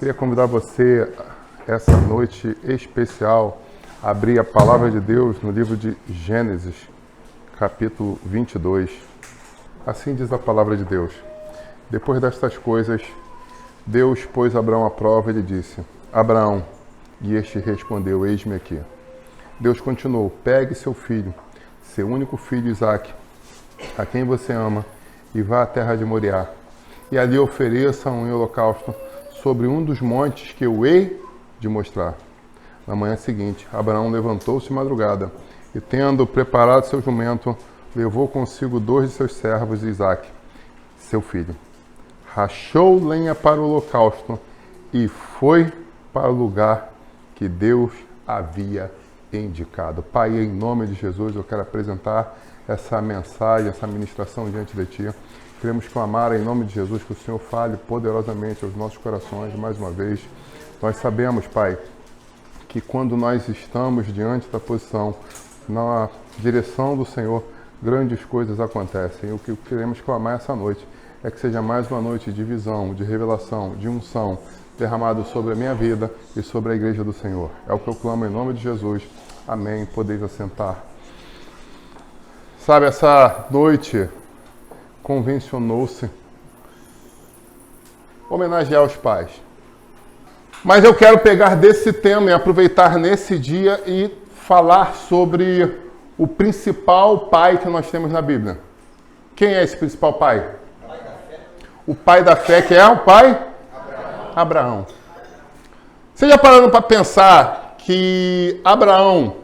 Queria convidar você, essa noite especial, a abrir a Palavra de Deus no livro de Gênesis, capítulo 22. Assim diz a Palavra de Deus. Depois destas coisas, Deus pôs Abraão à prova e lhe disse: Abraão, e este respondeu: Eis-me aqui. Deus continuou: Pegue seu filho, seu único filho Isaque, a quem você ama, e vá à terra de Moriá, e ali ofereça um holocausto sobre um dos montes que eu hei de mostrar. Na manhã seguinte, Abraão levantou-se de madrugada, e tendo preparado seu jumento, levou consigo 2 de seus servos e Isaque, seu filho. Rachou lenha para o holocausto e foi para o lugar que Deus havia indicado. Pai, em nome de Jesus, eu quero apresentar essa mensagem, essa ministração diante de Ti. Queremos clamar em nome de Jesus que o Senhor fale poderosamente aos nossos corações mais uma vez. Nós sabemos, Pai, que quando nós estamos diante da posição, na direção do Senhor, grandes coisas acontecem. E o que queremos clamar essa noite é que seja mais uma noite de visão, de revelação, de unção, derramado sobre a minha vida e sobre a igreja do Senhor. É o que eu clamo em nome de Jesus. Amém. Podeis assentar. Sabe, essa noite convencionou-se homenagear os pais. Mas eu quero pegar desse tema e aproveitar nesse dia e falar sobre o principal pai que nós temos na Bíblia. Quem é esse principal pai? O pai da fé, que é o pai? Abraão. Vocês já pararam para pensar que Abraão,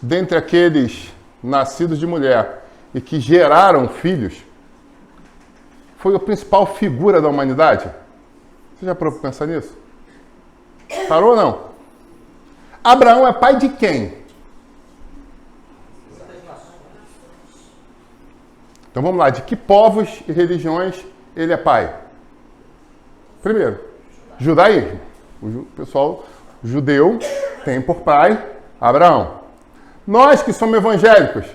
dentre aqueles nascidos de mulher e que geraram filhos, foi a principal figura da humanidade? Você já parou para pensar nisso? Parou ou não? Abraão é pai de quem? Então vamos lá, de que povos e religiões ele é pai? Primeiro, judaísmo. O pessoal judeu tem por pai Abraão. Nós que somos evangélicos,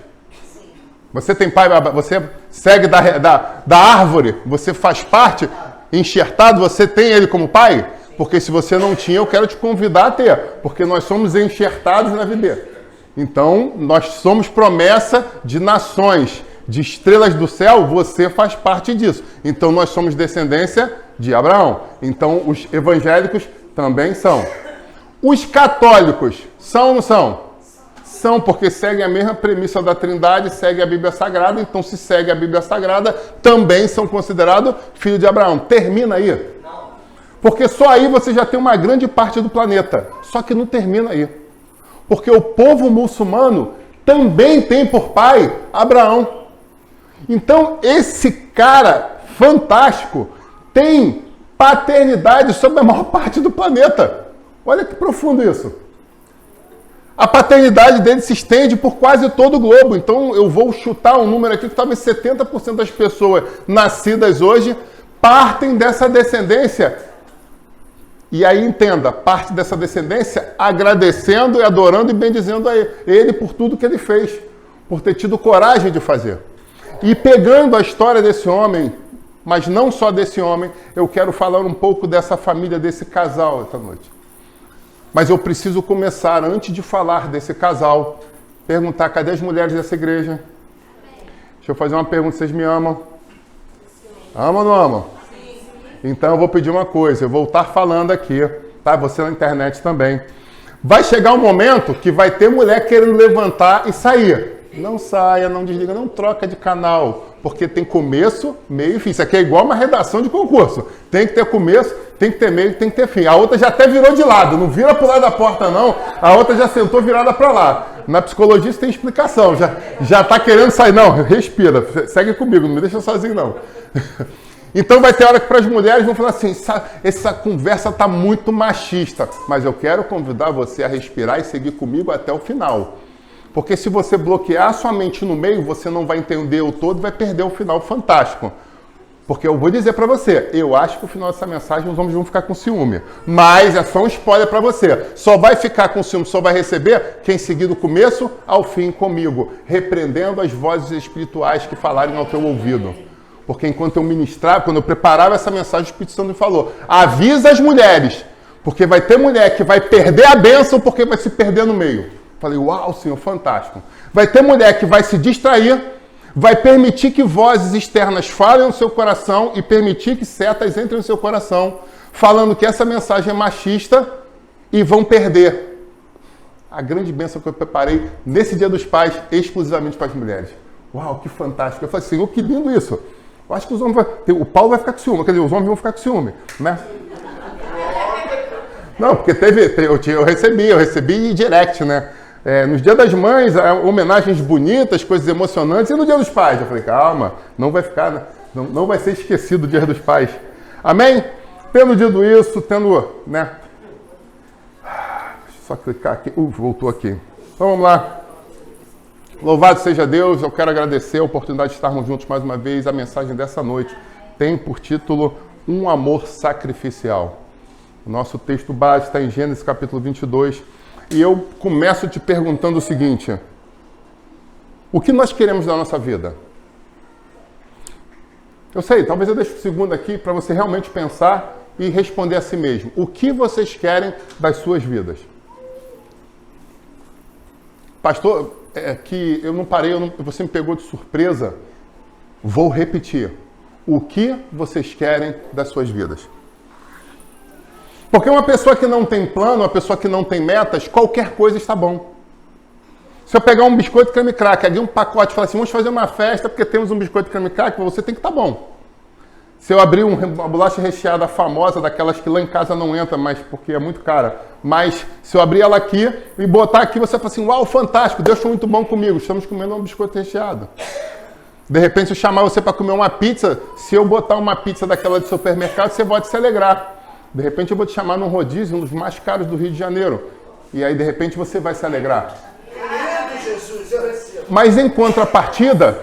você tem pai, você segue da árvore, você faz parte, enxertado, você tem ele como pai? Porque se você não tinha, eu quero te convidar a ter, porque nós somos enxertados na vida. Então, nós somos promessa de nações, de estrelas do céu, você faz parte disso. Então, nós somos descendência de Abraão. Então, os evangélicos também são. Os católicos são ou não são? São, porque seguem a mesma premissa da Trindade, seguem a Bíblia Sagrada. Então, se segue a Bíblia Sagrada, também são considerados filhos de Abraão. Termina aí. Porque só aí você já tem uma grande parte do planeta. Só que não termina aí. Porque o povo muçulmano também tem por pai Abraão. Então, esse cara fantástico tem paternidade sobre a maior parte do planeta. Olha que profundo isso. A paternidade dele se estende por quase todo o globo. Então, eu vou chutar um número aqui que talvez 70% das pessoas nascidas hoje partem dessa descendência. E aí, entenda, parte dessa descendência agradecendo e adorando e bendizendo a ele por tudo que ele fez, por ter tido coragem de fazer. E pegando a história desse homem, mas não só desse homem, eu quero falar um pouco dessa família, desse casal essa noite. Mas eu preciso começar, antes de falar desse casal, perguntar: cadê as mulheres dessa igreja? Deixa eu fazer uma pergunta: vocês me amam? Amam ou não amam? Então eu vou pedir uma coisa, eu vou estar falando aqui, tá? Você na internet também. Vai chegar um momento que vai ter mulher querendo levantar e sair. Não saia, não desliga, não troca de canal, porque tem começo, meio e fim. Isso aqui é igual uma redação de concurso. Tem que ter começo, tem que ter meio, tem que ter fim. A outra já até virou de lado, não vira pro lado da porta não, a outra já sentou virada para lá. Na psicologia isso tem explicação, já tá querendo sair. Não, respira, segue comigo, não me deixa sozinho não. Então vai ter hora que para as mulheres vão falar assim: essa conversa está muito machista. Mas eu quero convidar você a respirar e seguir comigo até o final. Porque se você bloquear sua mente no meio, você não vai entender o todo e vai perder o final fantástico. Porque eu vou dizer para você, eu acho que no final dessa mensagem os homens vão ficar com ciúme. Mas é só um spoiler para você. Só vai ficar com ciúme, só vai receber quem seguir do começo ao fim comigo, repreendendo as vozes espirituais que falarem ao teu ouvido. Porque enquanto eu ministrava, quando eu preparava essa mensagem, o Espírito Santo me falou, avisa as mulheres, porque vai ter mulher que vai perder a bênção porque vai se perder no meio. Falei, uau, Senhor, fantástico. Vai ter mulher que vai se distrair, vai permitir que vozes externas falem no seu coração e permitir que setas entrem no seu coração, falando que essa mensagem é machista e vão perder a grande bênção que eu preparei nesse Dia dos Pais, exclusivamente para as mulheres. Uau, que fantástico. Eu falei, Senhor, que lindo isso. Eu acho que os homens o Paulo vai ficar com ciúme, quer dizer, os homens vão ficar com ciúme, né? Não, porque eu recebi direct, né? Nos Dia das Mães, homenagens bonitas, coisas emocionantes, e no Dia dos Pais. Eu falei, calma, não vai ficar, né? Não vai ser esquecido o Dia dos Pais. Amém? Tendo dito isso, né? Deixa eu só clicar aqui. Voltou aqui. Então vamos lá. Louvado seja Deus, eu quero agradecer a oportunidade de estarmos juntos mais uma vez. A mensagem dessa noite tem por título Um Amor Sacrificial. O nosso texto base está em Gênesis capítulo 22. E eu começo te perguntando o seguinte: o que nós queremos da nossa vida? Eu sei, talvez eu deixe o segundo aqui para você realmente pensar e responder a si mesmo. O que vocês querem das suas vidas? Pastor, que eu não parei, você me pegou de surpresa. Vou repetir. O que vocês querem das suas vidas? Porque uma pessoa que não tem plano, uma pessoa que não tem metas, qualquer coisa está bom. Se eu pegar um biscoito creme cracker, ali um pacote e falar assim, vamos fazer uma festa porque temos um biscoito creme cracker, você tem que estar bom. Se eu abrir uma bolacha recheada famosa, daquelas que lá em casa não entra, mas porque é muito cara, mas se eu abrir ela aqui e botar aqui, você fala assim, uau, fantástico, Deus foi muito bom comigo, estamos comendo um biscoito recheado. De repente, se eu chamar você para comer uma pizza, se eu botar uma pizza daquela de supermercado, você pode se alegrar. De repente, eu vou te chamar num rodízio, um dos mais caros do Rio de Janeiro. E aí, de repente, você vai se alegrar. Mas em contrapartida,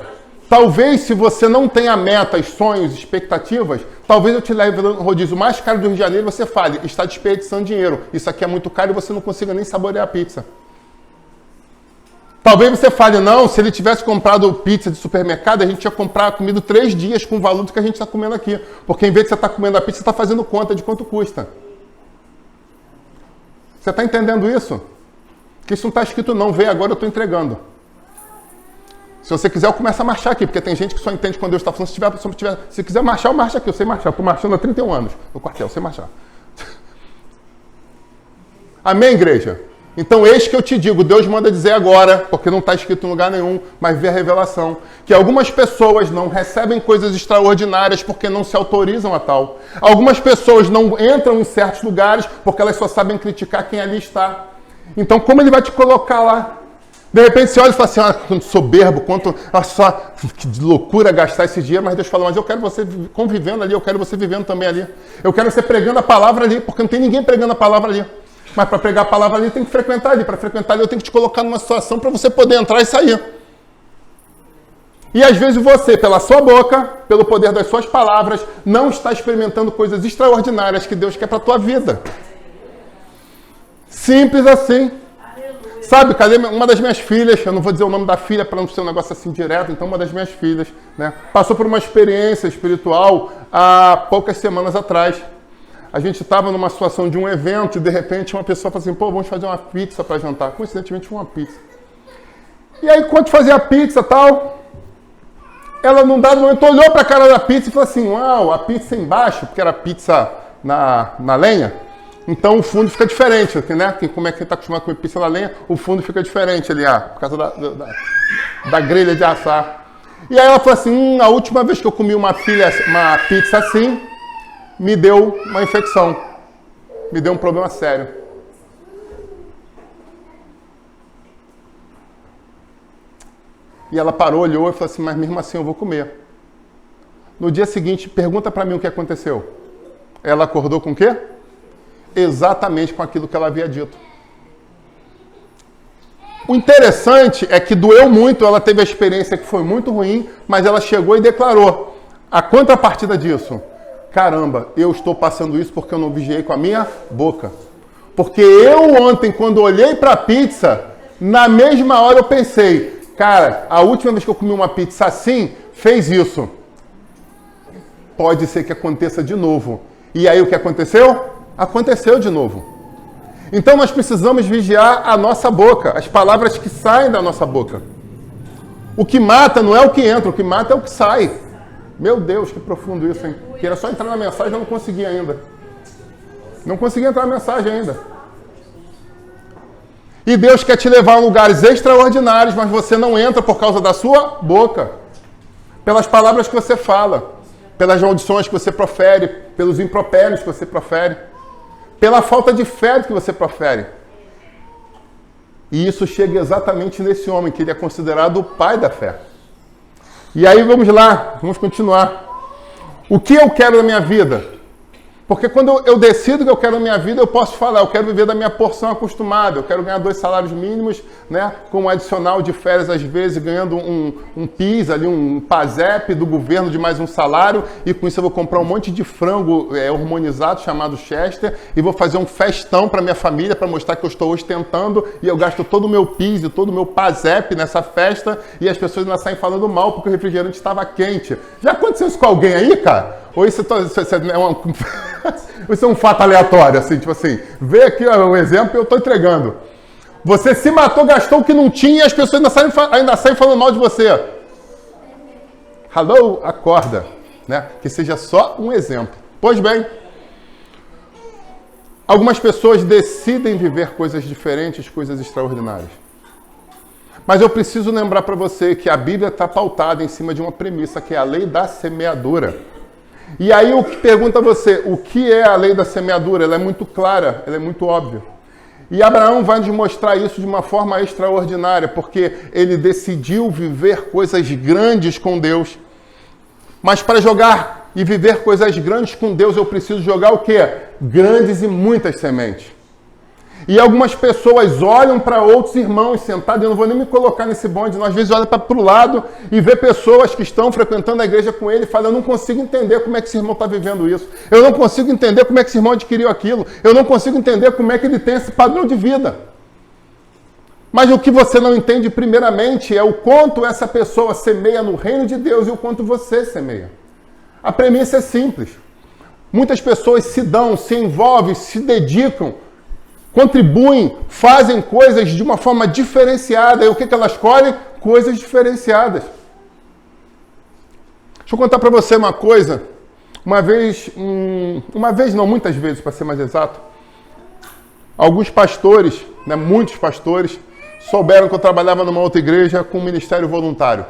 talvez se você não tenha metas, sonhos, expectativas, talvez eu te leve no rodízio mais caro do Rio de Janeiro e você fale, está desperdiçando dinheiro. Isso aqui é muito caro e você não consiga nem saborear a pizza. Talvez você fale, não, se ele tivesse comprado pizza de supermercado, a gente tinha comido 3 dias com o valor do que a gente está comendo aqui. Porque em vez de você estar comendo a pizza, você está fazendo conta de quanto custa. Você está entendendo isso? Porque isso não está escrito não, vê agora, eu estou entregando. Se você quiser, eu começo a marchar aqui, porque tem gente que só entende quando Deus está falando, se quiser marchar, eu marcho aqui, eu sei marchar. Estou marchando há 31 anos no quartel, eu sei marchar. Amém, igreja? Então, eis que eu te digo, Deus manda dizer agora, porque não está escrito em lugar nenhum, mas vê a revelação, que algumas pessoas não recebem coisas extraordinárias porque não se autorizam a tal. Algumas pessoas não entram em certos lugares porque elas só sabem criticar quem ali está. Então, como ele vai te colocar lá? De repente, você olha e fala assim, quanto soberbo, quanto só que loucura gastar esse dia, mas Deus fala, mas eu quero você convivendo ali, eu quero você vivendo também ali. Eu quero você pregando a palavra ali, porque não tem ninguém pregando a palavra ali. Mas para pregar a palavra ali, tem que frequentar ali. Para frequentar ali, eu tenho que te colocar numa situação para você poder entrar e sair. E às vezes você, pela sua boca, pelo poder das suas palavras, não está experimentando coisas extraordinárias que Deus quer para a tua vida. Simples assim. Sabe, cadê uma das minhas filhas? Eu não vou dizer o nome da filha para não ser um negócio assim direto. Então, uma das minhas filhas, né, passou por uma experiência espiritual há poucas semanas atrás. A gente estava numa situação de um evento e, de repente, uma pessoa falou assim, pô, vamos fazer uma pizza para jantar. Coincidentemente, uma pizza. E aí, quando fazia a pizza e tal, ela, num dado momento, olhou para a cara da pizza e falou assim, uau, a pizza embaixo, porque era pizza na lenha, então o fundo fica diferente, né? Como é que você está acostumado a comer pizza na lenha, o fundo fica diferente ali, por causa da grelha de assar. E aí ela falou assim, a última vez que eu comi uma pizza assim, me deu uma infecção, me deu um problema sério. E ela parou, olhou e falou assim, mas mesmo assim eu vou comer. No dia seguinte, pergunta para mim o que aconteceu. Ela acordou com o quê? Exatamente com aquilo que ela havia dito. O interessante é que doeu muito, ela teve a experiência que foi muito ruim, mas ela chegou e declarou. A contrapartida disso? Caramba, eu estou passando isso porque eu não vigiei com a minha boca. Porque eu ontem, quando olhei para a pizza, na mesma hora eu pensei, cara, a última vez que eu comi uma pizza assim, fez isso. pode ser que aconteça de novo. E aí o que aconteceu? Aconteceu de novo. Então nós precisamos vigiar a nossa boca, as palavras que saem da nossa boca. O que mata não é o que entra, o que mata é o que sai. Meu Deus, que profundo isso, hein? Queria só entrar na mensagem, eu não consegui ainda. Não consegui entrar na mensagem ainda. E Deus quer te levar a lugares extraordinários, mas você não entra por causa da sua boca. Pelas palavras que você fala, pelas maldições que você profere, pelos impropérios que você profere, pela falta de fé que você profere. E isso chega exatamente nesse homem, que ele é considerado o pai da fé. E aí vamos lá, vamos continuar. O que eu quero na minha vida? Porque quando eu decido que eu quero na minha vida, eu posso falar, eu quero viver da minha porção acostumada, eu quero ganhar 2 salários mínimos, né, com um adicional de férias, às vezes, ganhando um PIS, ali, um PASEP do governo de mais um salário, e com isso eu vou comprar um monte de frango hormonizado, chamado Chester, e vou fazer um festão para minha família, para mostrar que eu estou ostentando, e eu gasto todo o meu PIS e todo o meu PASEP nessa festa, e as pessoas ainda saem falando mal porque o refrigerante estava quente. Já aconteceu isso com alguém aí, cara? Ou isso é um fato aleatório, assim, tipo assim, vê aqui o exemplo e eu estou entregando. Você se matou, gastou o que não tinha e as pessoas ainda saem falando mal de você. Hello, acorda, né? Que seja só um exemplo. Pois bem, algumas pessoas decidem viver coisas diferentes, coisas extraordinárias. Mas eu preciso lembrar para você que a Bíblia está pautada em cima de uma premissa, que é a lei da semeadura. E aí eu pergunto a você, o que é a lei da semeadura? Ela é muito clara, ela é muito óbvia. E Abraão vai nos mostrar isso de uma forma extraordinária, porque ele decidiu viver coisas grandes com Deus. Mas para jogar e viver coisas grandes com Deus, eu preciso jogar o quê? Grandes e muitas sementes. E algumas pessoas olham para outros irmãos sentados, eu não vou nem me colocar nesse bonde, às vezes olha para o lado e vê pessoas que estão frequentando a igreja com ele e falam, eu não consigo entender como é que esse irmão está vivendo isso, eu não consigo entender como é que esse irmão adquiriu aquilo, eu não consigo entender como é que ele tem esse padrão de vida. Mas o que você não entende primeiramente é o quanto essa pessoa semeia no reino de Deus e o quanto você semeia. A premissa é simples. Muitas pessoas se dão, se envolvem, se dedicam, contribuem, fazem coisas de uma forma diferenciada. E o que elas escolhem? Coisas diferenciadas. Deixa eu contar para você uma coisa. Muitas vezes, para ser mais exato, alguns pastores, né, muitos pastores, souberam que eu trabalhava numa outra igreja com um ministério voluntário.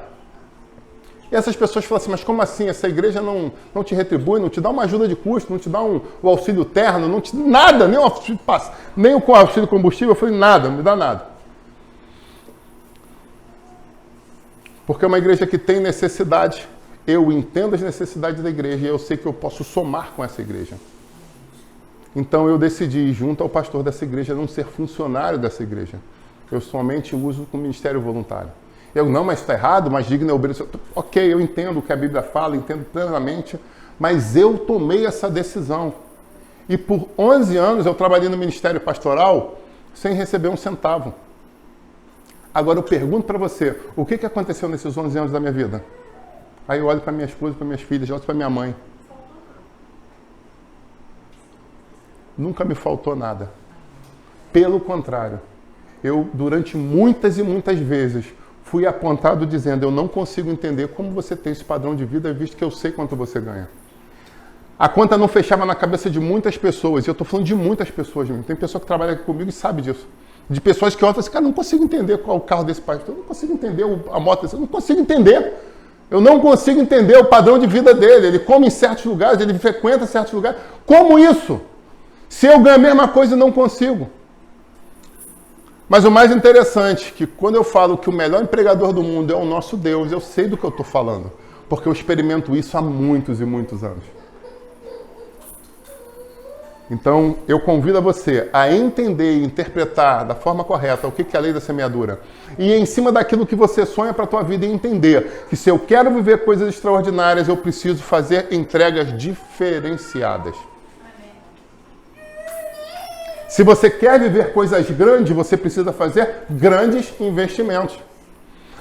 E essas pessoas falam assim, mas como assim? Essa igreja não te retribui, não te dá uma ajuda de custo, não te dá o auxílio terno, não te dá nada, nem o auxílio combustível. Eu falei, nada, não me dá nada. Porque é uma igreja que tem necessidade. Eu entendo as necessidades da igreja e eu sei que eu posso somar com essa igreja. Então eu decidi, junto ao pastor dessa igreja, não ser funcionário dessa igreja. Eu somente uso com ministério voluntário. Eu, não, mas está errado, mas digno é obedecer. Ok, eu entendo o que a Bíblia fala, entendo plenamente, mas eu tomei essa decisão. E por 11 anos eu trabalhei no ministério pastoral sem receber um centavo. Agora eu pergunto para você, o que aconteceu nesses 11 anos da minha vida? Aí eu olho para minha esposa, para minhas filhas, olho para minha mãe. Nunca me faltou nada. Pelo contrário, eu durante muitas e muitas vezes fui apontado dizendo, eu não consigo entender como você tem esse padrão de vida, visto que eu sei quanto você ganha. A conta não fechava na cabeça de muitas pessoas, e eu estou falando de muitas pessoas mesmo. Tem pessoa que trabalha aqui comigo e sabe disso. De pessoas que olham e falam assim, cara, não consigo entender qual é o carro desse pastor, eu não consigo entender a moto desse, eu não consigo entender. Eu não consigo entender o padrão de vida dele. Ele come em certos lugares, ele frequenta certos lugares. Como isso? Se eu ganho a mesma coisa, eu não consigo. Mas o mais interessante é que quando eu falo que o melhor empregador do mundo é o nosso Deus, eu sei do que eu estou falando. Porque eu experimento isso há muitos e muitos anos. Então, eu convido a você a entender e interpretar da forma correta o que é a lei da semeadura. E em cima daquilo que você sonha para a tua vida, entender que se eu quero viver coisas extraordinárias, eu preciso fazer entregas diferenciadas. Se você quer viver coisas grandes, você precisa fazer grandes investimentos.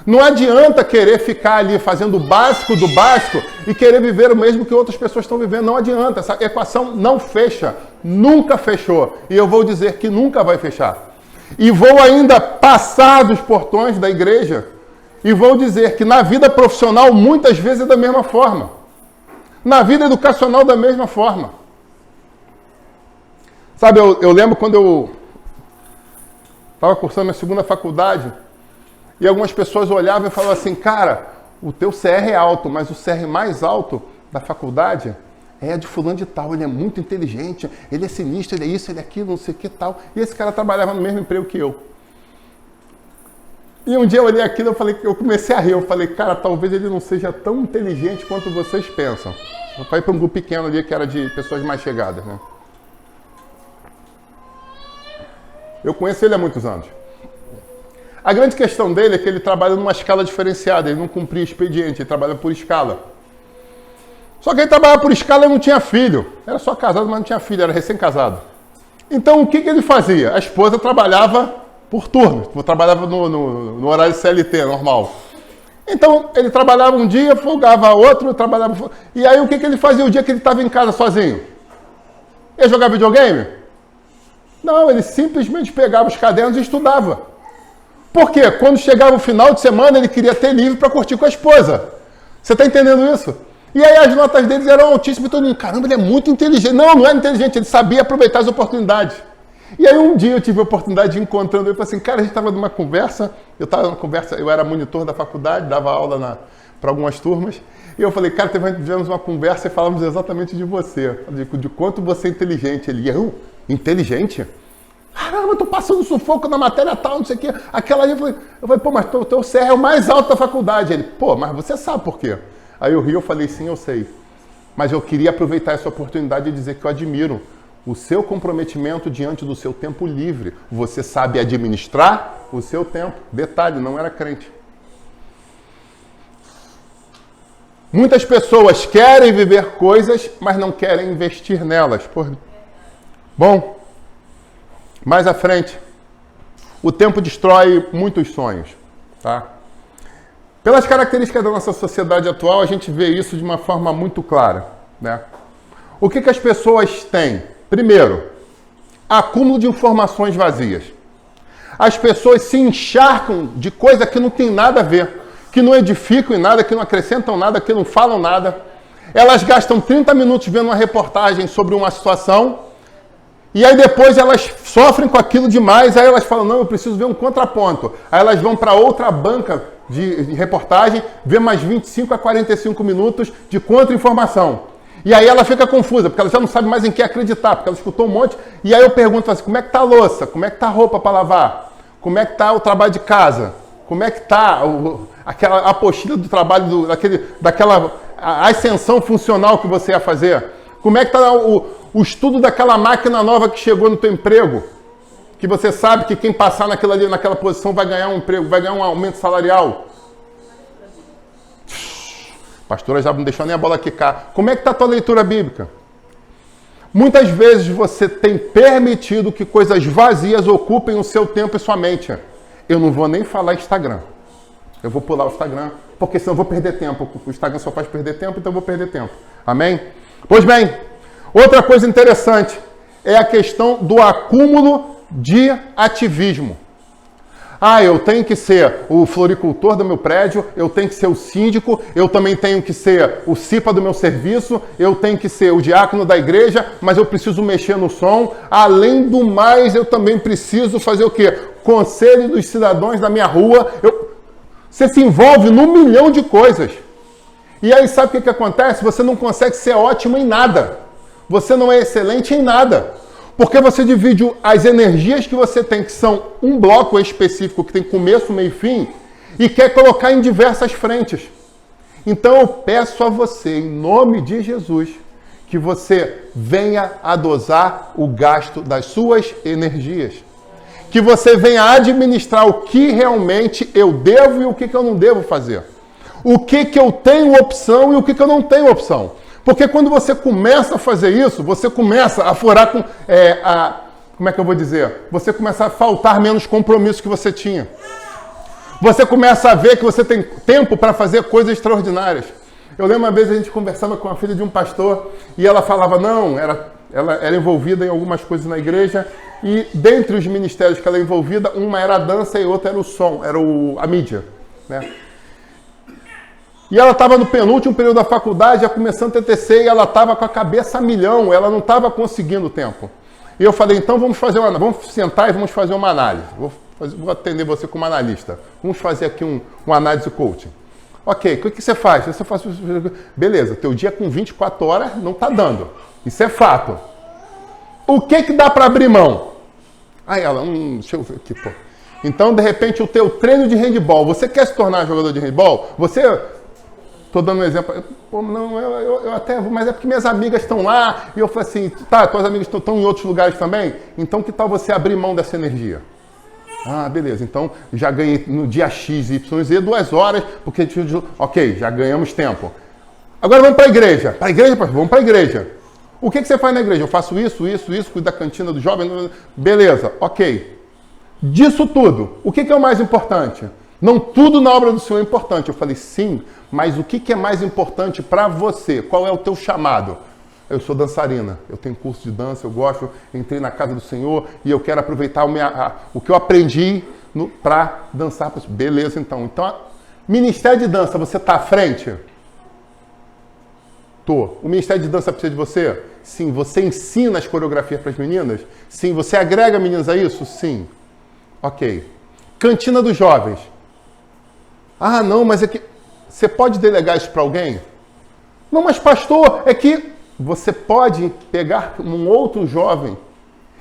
Não adianta querer ficar ali fazendo o básico do básico e querer viver o mesmo que outras pessoas estão vivendo. Não adianta, essa equação não fecha, nunca fechou. E eu vou dizer que nunca vai fechar. E vou ainda passar dos portões da igreja e vou dizer que na vida profissional muitas vezes é da mesma forma. Na vida educacional da mesma forma. Sabe, eu lembro quando eu estava cursando minha segunda faculdade, e algumas pessoas olhavam e falavam assim, cara, o teu CR é alto, mas o CR mais alto da faculdade é de fulano de tal, ele é muito inteligente, ele é sinistro, ele é isso, ele é aquilo, não sei o que tal. E esse cara trabalhava no mesmo emprego que eu. E um dia eu olhei aquilo, eu comecei a rir, eu falei, cara, talvez ele não seja tão inteligente quanto vocês pensam. Eu falei para um grupo pequeno ali que era de pessoas mais chegadas, né? Eu conheço ele há muitos anos. A grande questão dele é que ele trabalha numa escala diferenciada, ele não cumpria expediente, ele trabalha por escala. Só que ele trabalhava por escala e não tinha filho. Era só casado, mas não tinha filho, era recém-casado. Então o que ele fazia? A esposa trabalhava por turno, trabalhava no horário CLT, normal. Então ele trabalhava um dia, folgava outro, trabalhava... E aí o que ele fazia o dia que ele estava em casa sozinho? Ia jogar videogame? Não, ele simplesmente pegava os cadernos e estudava. Por quê? Quando chegava o final de semana, ele queria ter livre para curtir com a esposa. Você está entendendo isso? E aí as notas deles eram altíssimas e todo mundo, caramba, ele é muito inteligente. Não, não era inteligente, ele sabia aproveitar as oportunidades. E aí um dia eu tive a oportunidade de encontrando ele e falei assim, cara, a gente estava numa conversa, eu era monitor da faculdade, dava aula para algumas turmas, e eu falei, cara, tivemos uma conversa e falamos exatamente de você, de quanto você é inteligente. Ele, eu? Inteligente? Caramba, eu tô passando sufoco na matéria tal, não sei o quê. Aquela aí, eu falei, pô, mas o teu CR é o mais alto da faculdade. Ele, pô, mas você sabe por quê? Aí eu ri, eu falei, sim, eu sei. Mas eu queria aproveitar essa oportunidade e dizer que eu admiro o seu comprometimento diante do seu tempo livre. Você sabe administrar o seu tempo. Detalhe, não era crente. Muitas pessoas querem viver coisas, mas não querem investir nelas. Bom, mais à frente, o tempo destrói muitos sonhos, tá? Pelas características da nossa sociedade atual, a gente vê isso de uma forma muito clara, né? O que as pessoas têm? Primeiro, acúmulo de informações vazias. As pessoas se encharcam de coisa que não tem nada a ver, que não edificam em nada, que não acrescentam nada, que não falam nada. Elas gastam 30 minutos vendo uma reportagem sobre uma situação, e aí depois elas sofrem com aquilo demais, aí elas falam, não, eu preciso ver um contraponto. Aí elas vão para outra banca de reportagem, vê mais 25 a 45 minutos de contra-informação. E aí ela fica confusa, porque ela já não sabe mais em que acreditar, porque ela escutou um monte. E aí eu pergunto assim, como é que tá a louça? Como é que tá a roupa para lavar? Como é que tá o trabalho de casa? Como é que tá aquela apostila do trabalho, daquela ascensão funcional que você ia fazer? Como é que está o estudo daquela máquina nova que chegou no teu emprego? Que você sabe que quem passar naquela posição vai ganhar um emprego, vai ganhar um aumento salarial. A pastora já não deixou nem a bola quicar. Como é que está a tua leitura bíblica? Muitas vezes você tem permitido que coisas vazias ocupem o seu tempo e sua mente. Eu não vou nem falar Instagram. Eu vou pular o Instagram, porque senão eu vou perder tempo. O Instagram só faz perder tempo, então eu vou perder tempo. Amém? Pois bem, outra coisa interessante é a questão do acúmulo de ativismo. Ah, eu tenho que ser o floricultor do meu prédio, eu tenho que ser o síndico, eu também tenho que ser o CIPA do meu serviço, eu tenho que ser o diácono da igreja, mas eu preciso mexer no som. Além do mais, eu também preciso fazer o quê? Conselho dos cidadãos da minha rua. Você se envolve num milhão de coisas. E aí sabe o que acontece? Você não consegue ser ótimo em nada. Você não é excelente em nada. Porque você divide as energias que você tem, que são um bloco específico, que tem começo, meio e fim, e quer colocar em diversas frentes. Então eu peço a você, em nome de Jesus, que você venha a dosar o gasto das suas energias. Que você venha administrar o que realmente eu devo e o que eu não devo fazer. O que eu tenho opção e o que eu não tenho opção. Porque quando você começa a fazer isso, você começa a furar com... como é que eu vou dizer? Você começa a faltar menos compromisso que você tinha. Você começa a ver que você tem tempo para fazer coisas extraordinárias. Eu lembro uma vez a gente conversava com a filha de um pastor e ela falava, não, ela era envolvida em algumas coisas na igreja e dentre os ministérios que ela é envolvida, uma era a dança e outra era o som, era a mídia, né? E ela estava no penúltimo período da faculdade, já começando a TTC, e ela estava com a cabeça a milhão, ela não estava conseguindo tempo. E eu falei, então vamos sentar e vamos fazer uma análise. Vou atender você como analista. Vamos fazer aqui um análise coaching. Ok, o que você faz? Você faz. Beleza, teu dia com 24 horas não está dando. Isso é fato. O que dá para abrir mão? Aí ela, deixa eu ver aqui, pô. Então, de repente, o teu treino de handball, você quer se tornar jogador de handball? Estou dando um exemplo. Pô, não, eu até vou, mas é porque minhas amigas estão lá. E eu falei assim, tá, tuas amigas estão em outros lugares também? Então, que tal você abrir mão dessa energia? Ah, beleza. Então, já ganhei no dia X, Y, Z 2 horas, porque... Ok, já ganhamos tempo. Agora vamos para a igreja. Para a igreja? Vamos para a igreja. O que você faz na igreja? Eu faço isso, cuido da cantina do jovem. Beleza, ok. Disso tudo, o que é o mais importante? Não tudo na obra do Senhor é importante. Eu falei, sim, mas o que é mais importante para você? Qual é o teu chamado? Eu sou dançarina, eu tenho curso de dança, eu gosto, entrei na casa do Senhor e eu quero aproveitar o que eu aprendi para dançar. Beleza, então. Então, ministério de dança, você está à frente? Tô. O ministério de dança precisa de você? Sim. Você ensina as coreografias para as meninas? Sim. Você agrega meninas a isso? Sim. Ok. Cantina dos jovens. Ah, não, mas é que... Você pode delegar isso para alguém? Não, mas pastor, é que você pode pegar um outro jovem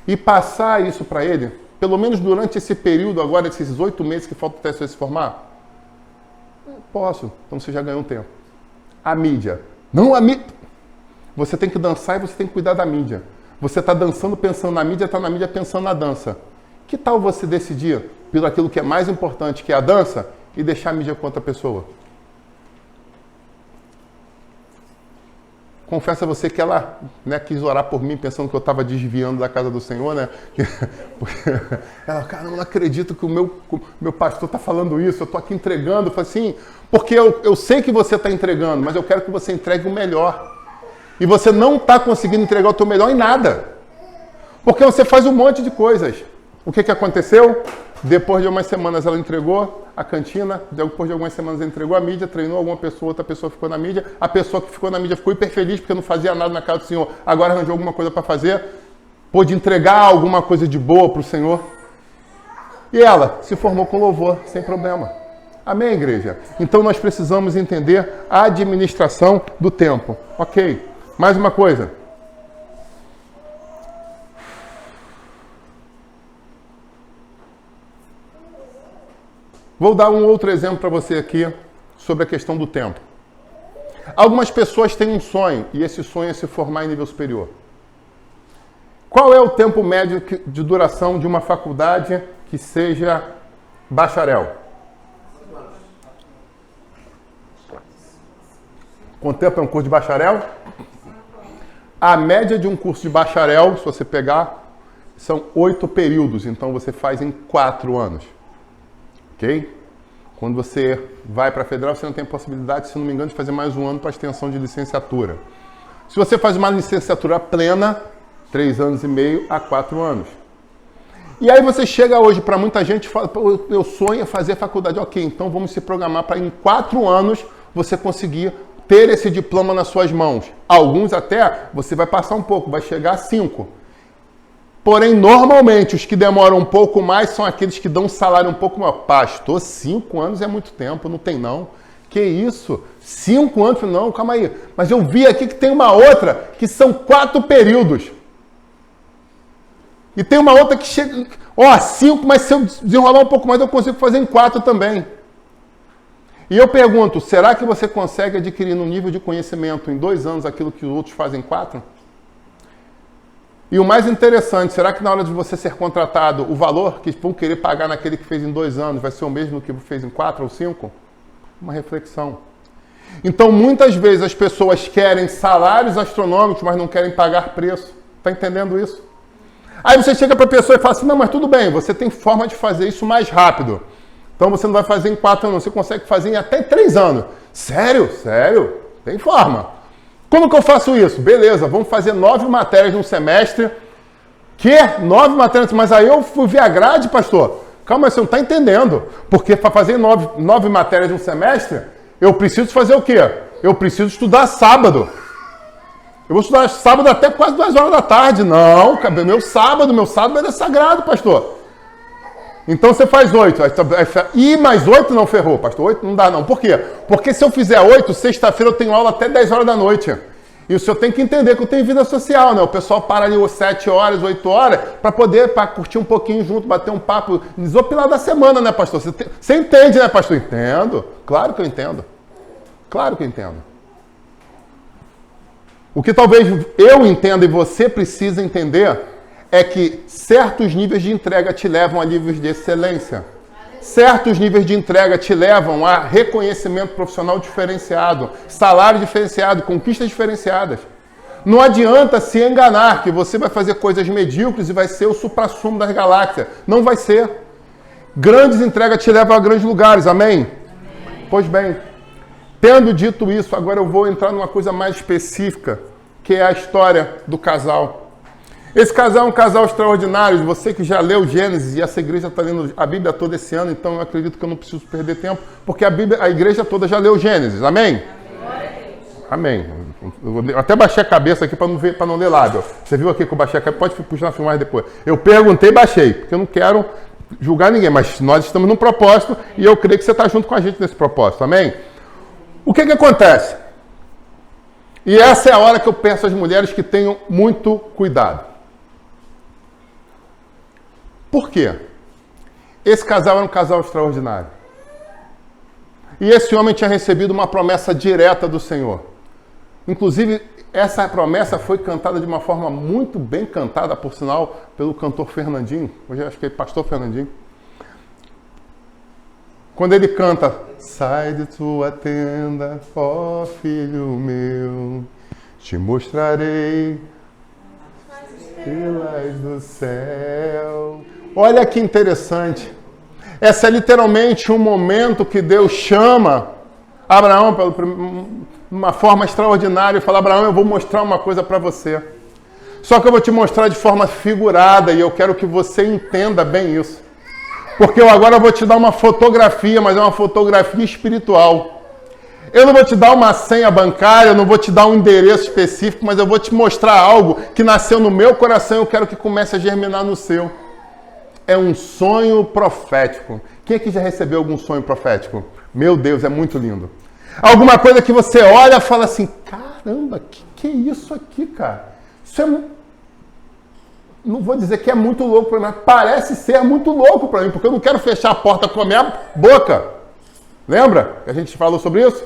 e passar isso para ele, pelo menos durante esse período agora, esses 8 meses que falta até você se formar? Posso. Então você já ganhou um tempo. A mídia. Não, a mídia. Você tem que dançar e você tem que cuidar da mídia. Você está dançando pensando na mídia, está na mídia pensando na dança. Que tal você decidir pelo aquilo que é mais importante, que é a dança, e deixar a mídia com outra pessoa? Confesso a você que ela, né, quis orar por mim, pensando que eu estava desviando da casa do Senhor, né? Ela, cara, eu não acredito que o meu pastor está falando isso, eu estou aqui entregando. Eu falei assim, porque eu sei que você está entregando, mas eu quero que você entregue o melhor. E você não está conseguindo entregar o teu melhor em nada. Porque você faz um monte de coisas. O que aconteceu? Depois de umas semanas ela entregou a cantina, depois de algumas semanas ela entregou a mídia, treinou alguma pessoa, outra pessoa ficou na mídia, a pessoa que ficou na mídia ficou hiper feliz porque não fazia nada na casa do Senhor, agora arranjou alguma coisa para fazer, pôde entregar alguma coisa de boa para o Senhor. E ela se formou com louvor, sem problema. Amém, igreja? Então nós precisamos entender a administração do tempo. Ok, mais uma coisa. Vou dar um outro exemplo para você aqui sobre a questão do tempo. Algumas pessoas têm um sonho e esse sonho é se formar em nível superior. Qual é o tempo médio de duração de uma faculdade que seja bacharel? Quanto tempo é um curso de bacharel? A média de um curso de bacharel, se você pegar, são 8 períodos. Então você faz em 4 anos. Ok? Quando você vai para a federal, você não tem possibilidade, se não me engano, de fazer mais um ano para extensão de licenciatura. Se você faz uma licenciatura plena, 3 anos e meio a 4 anos. E aí você chega hoje, para muita gente, fala, eu sonho em fazer faculdade. Ok, então vamos se programar para em 4 anos você conseguir ter esse diploma nas suas mãos. Alguns até, você vai passar um pouco, vai chegar a 5. Porém, normalmente, os que demoram um pouco mais são aqueles que dão um salário um pouco maior. Pastor, 5 anos é muito tempo, não tem não. Que isso? 5 anos? Não, calma aí. Mas eu vi aqui que tem uma outra que são 4 períodos. E tem uma outra que chega... 5, mas se eu desenrolar um pouco mais, eu consigo fazer em 4 também. E eu pergunto, será que você consegue adquirir no nível de conhecimento em 2 anos aquilo que os outros fazem em 4? E o mais interessante, será que na hora de você ser contratado, o valor que vão querer pagar naquele que fez em 2 anos vai ser o mesmo que fez em 4 ou 5? Uma reflexão. Então, muitas vezes as pessoas querem salários astronômicos, mas não querem pagar preço. Está entendendo isso? Aí você chega para a pessoa e fala assim, não, mas tudo bem, você tem forma de fazer isso mais rápido. Então você não vai fazer em 4 anos, você consegue fazer em até 3 anos. Sério? Sério? Tem forma. Como que eu faço isso? Beleza, vamos fazer 9 matérias num semestre. Que? 9 matérias? Mas aí eu fui ver a grade, pastor. Calma, você não está entendendo. Porque para fazer 9 matérias num semestre, eu preciso fazer o quê? Eu preciso estudar sábado. Eu vou estudar sábado até quase 2 horas da tarde. Não, meu sábado é sagrado, pastor. Então você faz 8. E mais 8 não ferrou, pastor. 8 não dá não. Por quê? Porque se eu fizer 8, sexta-feira eu tenho aula até 10 horas da noite. E o senhor tem que entender que eu tenho vida social, né? O pessoal para ali 7 horas, 8 horas, para curtir um pouquinho junto, bater um papo, desopilar da semana, né, pastor? Você entende, né, pastor? Entendo. Claro que eu entendo. Claro que eu entendo. O que talvez eu entenda e você precisa entender é que certos níveis de entrega te levam a níveis de excelência. Certos níveis de entrega te levam a reconhecimento profissional diferenciado, salário diferenciado, conquistas diferenciadas. Não adianta se enganar que você vai fazer coisas medíocres e vai ser o suprassumo das galáxias. Não vai ser. Grandes entregas te levam a grandes lugares, amém? Pois bem, tendo dito isso, agora eu vou entrar numa coisa mais específica, que é a história do casal. Esse casal é um casal extraordinário. Você que já leu Gênesis, e essa igreja está lendo a Bíblia toda esse ano, então eu acredito que eu não preciso perder tempo, porque a igreja toda já leu Gênesis, amém? Amém. Eu até baixei a cabeça aqui para não ler lábio. Você viu aqui que eu baixei a cabeça? Pode puxar na filmagem depois. Eu perguntei e baixei, porque eu não quero julgar ninguém, mas nós estamos num propósito e eu creio que você está junto com a gente nesse propósito, amém? O que acontece? E essa é a hora que eu peço às mulheres que tenham muito cuidado. Por quê? Esse casal era um casal extraordinário. E esse homem tinha recebido uma promessa direta do Senhor. Inclusive, essa promessa foi cantada de uma forma muito bem cantada, por sinal, pelo cantor Fernandinho. Hoje eu acho que é pastor Fernandinho. Quando ele canta, sai de tua tenda, ó filho meu, te mostrarei estrelas do céu. Olha que interessante. Essa é literalmente um momento que Deus chama Abraão de uma forma extraordinária e fala: Abraão, eu vou mostrar uma coisa para você. Só que eu vou te mostrar de forma figurada e eu quero que você entenda bem isso. Porque eu agora vou te dar uma fotografia, mas é uma fotografia espiritual. Eu não vou te dar uma senha bancária, eu não vou te dar um endereço específico, mas eu vou te mostrar algo que nasceu no meu coração e eu quero que comece a germinar no seu. É um sonho profético. Quem aqui já recebeu algum sonho profético? Meu Deus, é muito lindo. Alguma coisa que você olha e fala assim: caramba, que é isso aqui, cara? Isso é... Não vou dizer que é muito louco para mim, mas parece ser muito louco para mim, porque eu não quero fechar a porta com a minha boca. Lembra que a gente falou sobre isso?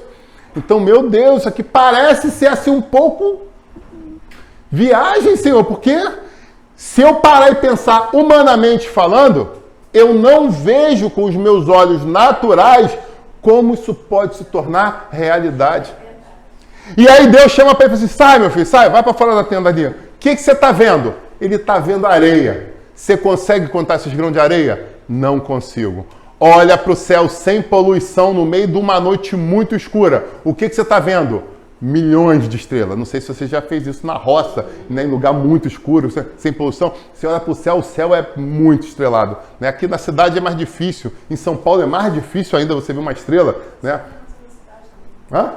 Então, meu Deus, isso aqui parece ser assim um pouco viagem, Senhor, porque se eu parar e pensar humanamente falando, eu não vejo com os meus olhos naturais como isso pode se tornar realidade. E aí Deus chama para ele e fala assim: sai, meu filho, sai, vai para fora da tenda ali. O que você está vendo? Ele está vendo areia. Você consegue contar esses grãos de areia? Não consigo. Olha para o céu sem poluição, no meio de uma noite muito escura. O que você está vendo? Milhões de estrelas. Não sei se você já fez isso na roça, né, em lugar muito escuro, sem poluição. Você olha para o céu é muito estrelado. Né? Aqui na cidade é mais difícil. Em São Paulo é mais difícil ainda você ver uma estrela. Né? Hã?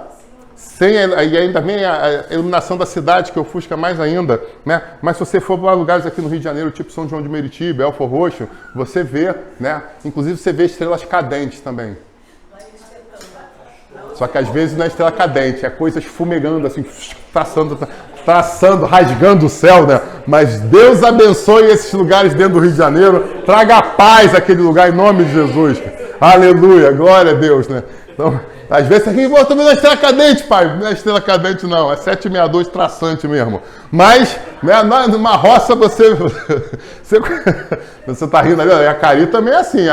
E ainda vem a iluminação da cidade, que ofusca mais ainda, né? Mas se você for para lugares aqui no Rio de Janeiro, tipo São João de Meriti, Belfor Roxo, você vê, né? Inclusive você vê estrelas cadentes também. Só que às vezes não é estrela cadente, é coisas fumegando, assim, traçando, rasgando o céu, né? Mas Deus abençoe esses lugares dentro do Rio de Janeiro, traga paz àquele lugar em nome de Jesus. Aleluia, glória a Deus, né? Então, às vezes você aqui, também não é estrela cadente, pai. Não é estrela cadente, não. É 762 traçante mesmo. Mas, né, numa roça você tá rindo ali. Jacari também é assim.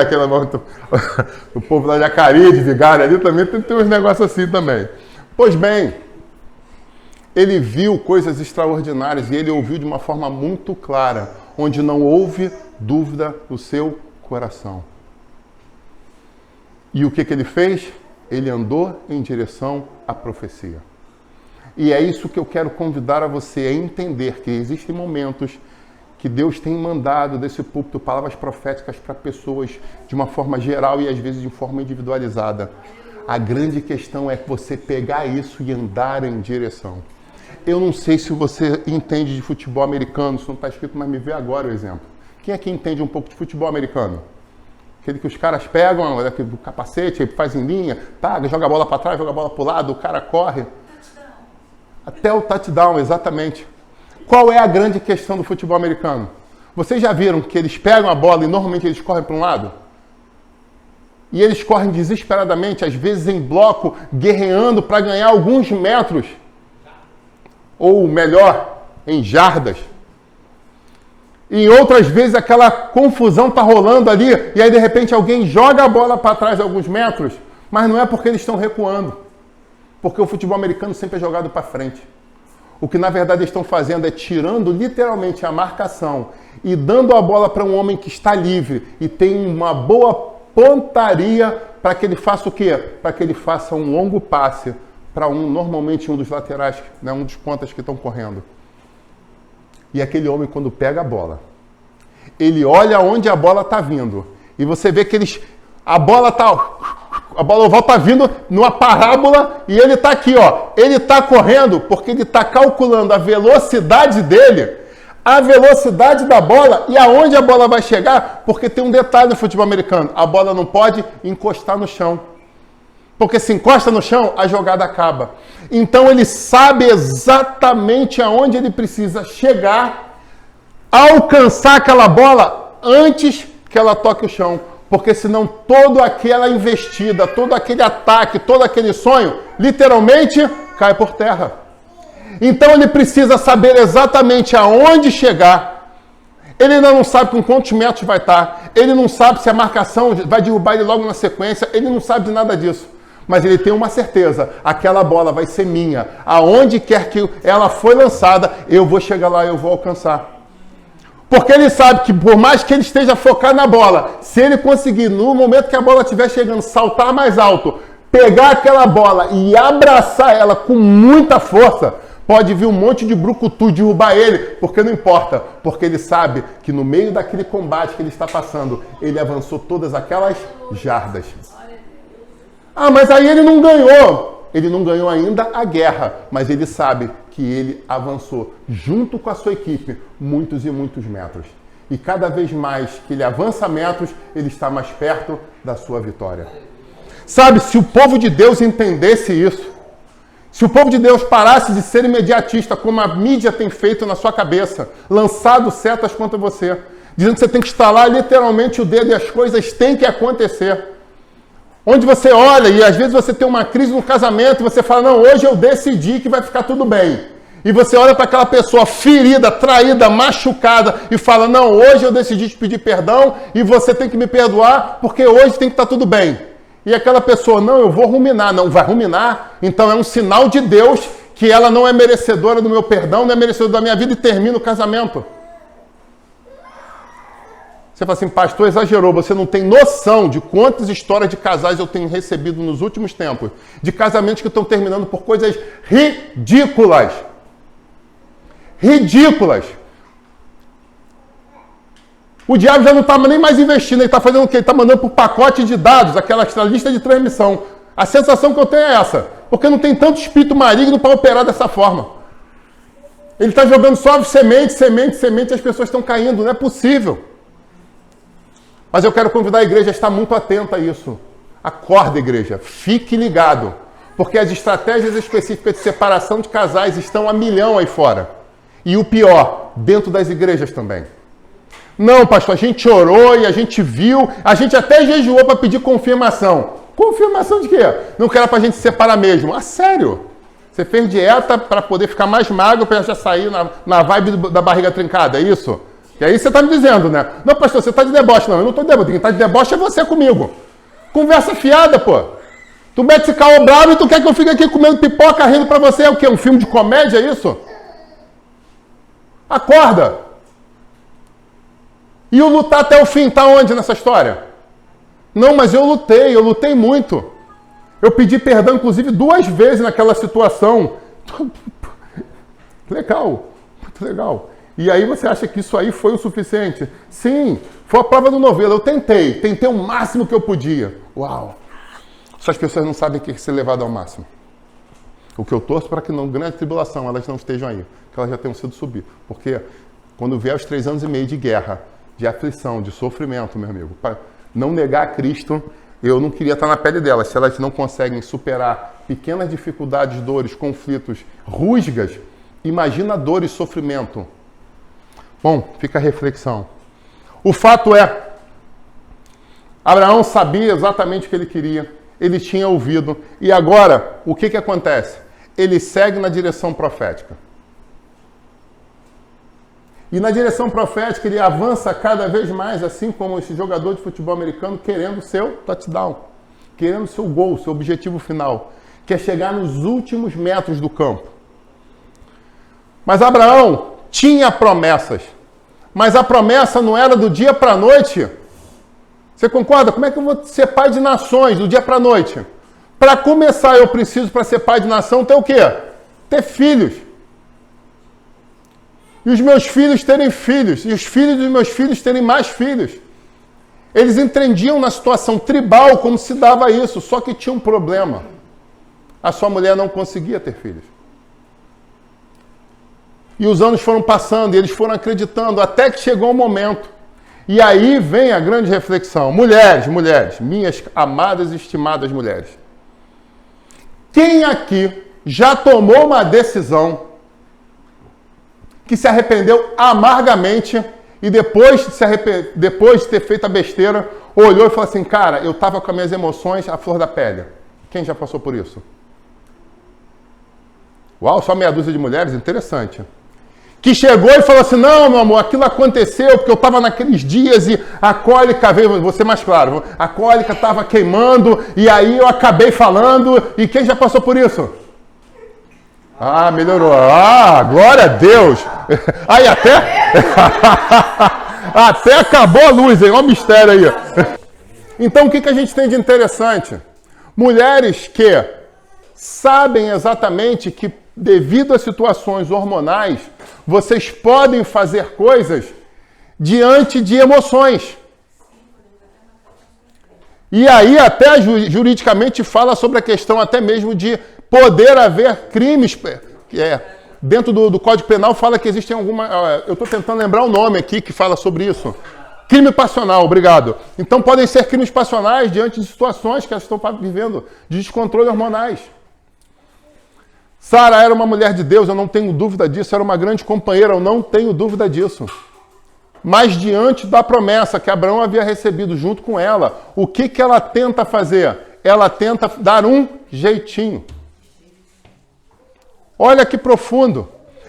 O povo da Jacari, de Vigário ali, também tem uns negócios assim também. Pois bem, ele viu coisas extraordinárias e ele ouviu de uma forma muito clara, onde não houve dúvida no seu coração. E o que ele fez? Ele andou em direção à profecia. E é isso que eu quero convidar a você a entender, que existem momentos que Deus tem mandado desse púlpito palavras proféticas para pessoas de uma forma geral e às vezes de forma individualizada. A grande questão é você pegar isso e andar em direção. Eu não sei se você entende de futebol americano, isso não está escrito, mas me vê agora o exemplo. Quem aqui entende um pouco de futebol americano? Aquele que os caras pegam do capacete, faz em linha, joga a bola para trás, joga a bola para o lado, o cara corre. Até o touchdown, exatamente. Qual é a grande questão do futebol americano? Vocês já viram que eles pegam a bola e normalmente eles correm para um lado? E eles correm desesperadamente, às vezes em bloco, guerreando para ganhar alguns metros. Ou melhor, em jardas. E outras vezes aquela confusão está rolando ali e aí de repente alguém joga a bola para trás alguns metros, mas não é porque eles estão recuando. Porque o futebol americano sempre é jogado para frente. O que na verdade eles estão fazendo é tirando literalmente a marcação e dando a bola para um homem que está livre e tem uma boa pontaria para que ele faça o quê? Para que ele faça um longo passe para normalmente um dos laterais, né, um dos pontas que estão correndo. E aquele homem, quando pega a bola, ele olha onde a bola está vindo. E você vê que a bola oval está vindo numa parábola e ele está aqui, ó. Ele está correndo porque ele está calculando a velocidade dele, a velocidade da bola e aonde a bola vai chegar, porque tem um detalhe no futebol americano. A bola não pode encostar no chão. Porque se encosta no chão, a jogada acaba. Então ele sabe exatamente aonde ele precisa chegar, alcançar aquela bola antes que ela toque o chão. Porque senão toda aquela investida, todo aquele ataque, todo aquele sonho, literalmente cai por terra. Então ele precisa saber exatamente aonde chegar. Ele ainda não sabe com quantos metros vai estar. Ele não sabe se a marcação vai derrubar ele logo na sequência. Ele não sabe de nada disso. Mas ele tem uma certeza, aquela bola vai ser minha. Aonde quer que ela foi lançada, eu vou chegar lá, eu vou alcançar. Porque ele sabe que por mais que ele esteja focado na bola, se ele conseguir, no momento que a bola estiver chegando, saltar mais alto, pegar aquela bola e abraçar ela com muita força, pode vir um monte de brucutu derrubar ele, porque não importa. Porque ele sabe que no meio daquele combate que ele está passando, ele avançou todas aquelas jardas. Ah, mas aí ele não ganhou. Ele não ganhou ainda a guerra, mas ele sabe que ele avançou junto com a sua equipe muitos e muitos metros. E cada vez mais que ele avança metros, ele está mais perto da sua vitória. Sabe, se o povo de Deus entendesse isso, se o povo de Deus parasse de ser imediatista, como a mídia tem feito na sua cabeça, lançado setas contra você, dizendo que você tem que estalar literalmente o dedo e as coisas têm que acontecer. Onde você olha e às vezes você tem uma crise no casamento e você fala, não, hoje eu decidi que vai ficar tudo bem. E você olha para aquela pessoa ferida, traída, machucada e fala, não, hoje eu decidi te pedir perdão e você tem que me perdoar porque hoje tem que estar tudo bem. E aquela pessoa, não, eu vou ruminar. Não, vai ruminar? Então é um sinal de Deus que ela não é merecedora do meu perdão, não é merecedora da minha vida e termina o casamento. Você fala assim, pastor, exagerou, você não tem noção de quantas histórias de casais eu tenho recebido nos últimos tempos, de casamentos que estão terminando por coisas ridículas. Ridículas. O diabo já não está nem mais investindo, ele está fazendo o quê? Ele está mandando por pacote de dados, aquela lista de transmissão. A sensação que eu tenho é essa, porque não tem tanto espírito maligno para operar dessa forma. Ele está jogando só semente, e as pessoas estão caindo, não é possível. Mas eu quero convidar a igreja a estar muito atenta a isso. Acorda, igreja. Fique ligado. Porque as estratégias específicas de separação de casais estão a milhão aí fora. E o pior, dentro das igrejas também. Não, pastor, a gente orou e a gente viu, a gente até jejuou para pedir confirmação. Confirmação de quê? Não quero para a gente se separar mesmo. Ah, sério? Você fez dieta para poder ficar mais magro, para já sair na vibe da barriga trincada, é isso? E aí você está me dizendo, né? Não, pastor, você está de deboche. Não, eu não estou de deboche. Quem está de deboche é você comigo. Conversa fiada, pô. Tu mete esse caô bravo e tu quer que eu fique aqui comendo pipoca rindo para você. É o quê? Um filme de comédia, é isso? Acorda. E o lutar até o fim está onde nessa história? Não, mas eu lutei muito. Eu pedi perdão, inclusive, 2 vezes naquela situação. Legal, muito legal. E aí você acha que isso aí foi o suficiente? Sim, foi a prova do novelo. Eu tentei o máximo que eu podia. Uau! Só as pessoas não sabem o que é ser levado ao máximo. O que eu torço para que não grande tribulação elas não estejam aí, que elas já tenham sido subir. Porque quando vier os 3 anos e meio de guerra, de aflição, de sofrimento, meu amigo, para não negar Cristo, eu não queria estar na pele delas. Se elas não conseguem superar pequenas dificuldades, dores, conflitos, rusgas, imagina dor e sofrimento. Bom, fica a reflexão. O fato é, Abraão sabia exatamente o que ele queria, ele tinha ouvido, e agora, o que acontece? Ele segue na direção profética. E na direção profética ele avança cada vez mais, assim como esse jogador de futebol americano, querendo o seu touchdown, querendo o seu gol, o seu objetivo final, que é chegar nos últimos metros do campo. Mas Abraão tinha promessas, mas a promessa não era do dia para a noite. Você concorda? Como é que eu vou ser pai de nações do dia para a noite? Para começar, eu preciso, para ser pai de nação, ter o quê? Ter filhos. E os meus filhos terem filhos. E os filhos dos meus filhos terem mais filhos. Eles entendiam na situação tribal como se dava isso. Só que tinha um problema. A sua mulher não conseguia ter filhos. E os anos foram passando e eles foram acreditando até que chegou um momento. E aí vem a grande reflexão. Mulheres, minhas amadas e estimadas mulheres. Quem aqui já tomou uma decisão que se arrependeu amargamente e depois de ter feito a besteira, olhou e falou assim, cara, eu estava com as minhas emoções à flor da pele. Quem já passou por isso? Uau, só meia dúzia de mulheres? Interessante. Que chegou e falou assim, não, meu amor, aquilo aconteceu porque eu estava naqueles dias e a cólica veio, vou ser mais claro, a cólica estava queimando e aí eu acabei falando. E quem já passou por isso? Ah, melhorou. Ah, glória a Deus. Aí até acabou a luz, hein? Olha o mistério aí. Então, o que a gente tem de interessante? Mulheres que sabem exatamente que, devido a situações hormonais, vocês podem fazer coisas diante de emoções. E aí até juridicamente fala sobre a questão até mesmo de poder haver crimes. Dentro do Código Penal fala que existem alguma... Eu estou tentando lembrar o nome aqui que fala sobre isso. Crime passional, obrigado. Então podem ser crimes passionais diante de situações que elas estão vivendo, de descontrole hormonais. Sara era uma mulher de Deus, eu não tenho dúvida disso, era uma grande companheira, eu não tenho dúvida disso. Mas diante da promessa que Abraão havia recebido junto com ela, o que ela tenta fazer? Ela tenta dar um jeitinho. Olha que profundo.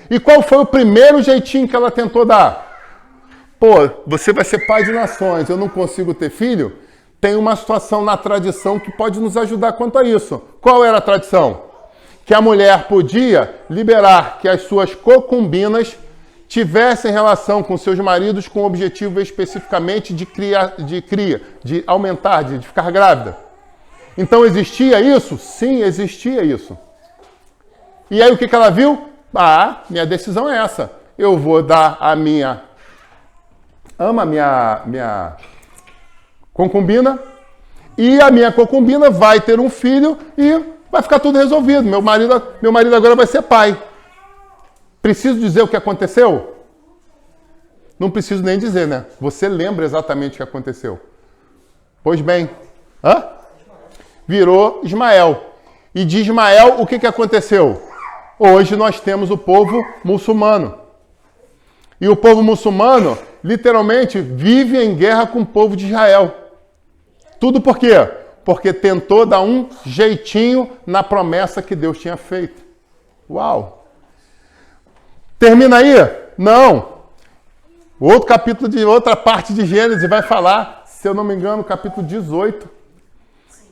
E qual foi o primeiro jeitinho que ela tentou dar? Pô, você vai ser pai de nações, eu não consigo ter filho? Tem uma situação na tradição que pode nos ajudar quanto a isso. Qual era a tradição? Que a mulher podia liberar que as suas concubinas tivessem relação com seus maridos com o objetivo especificamente de aumentar, de ficar grávida. Então existia isso? Sim, existia isso. E aí o que ela viu? Ah, minha decisão é essa. Eu vou dar a minha concubina e a minha concubina vai ter um filho e vai ficar tudo resolvido. Meu marido agora vai ser pai. Preciso dizer o que aconteceu? Não preciso nem dizer, né? Você lembra exatamente o que aconteceu. Pois bem, virou Ismael. E de Ismael, o que aconteceu? Hoje nós temos o povo muçulmano. E o povo muçulmano, literalmente, vive em guerra com o povo de Israel. Tudo por quê? Porque tentou dar um jeitinho na promessa que Deus tinha feito. Uau! Termina aí? Não. Outro capítulo de outra parte de Gênesis vai falar, se eu não me engano, capítulo 18,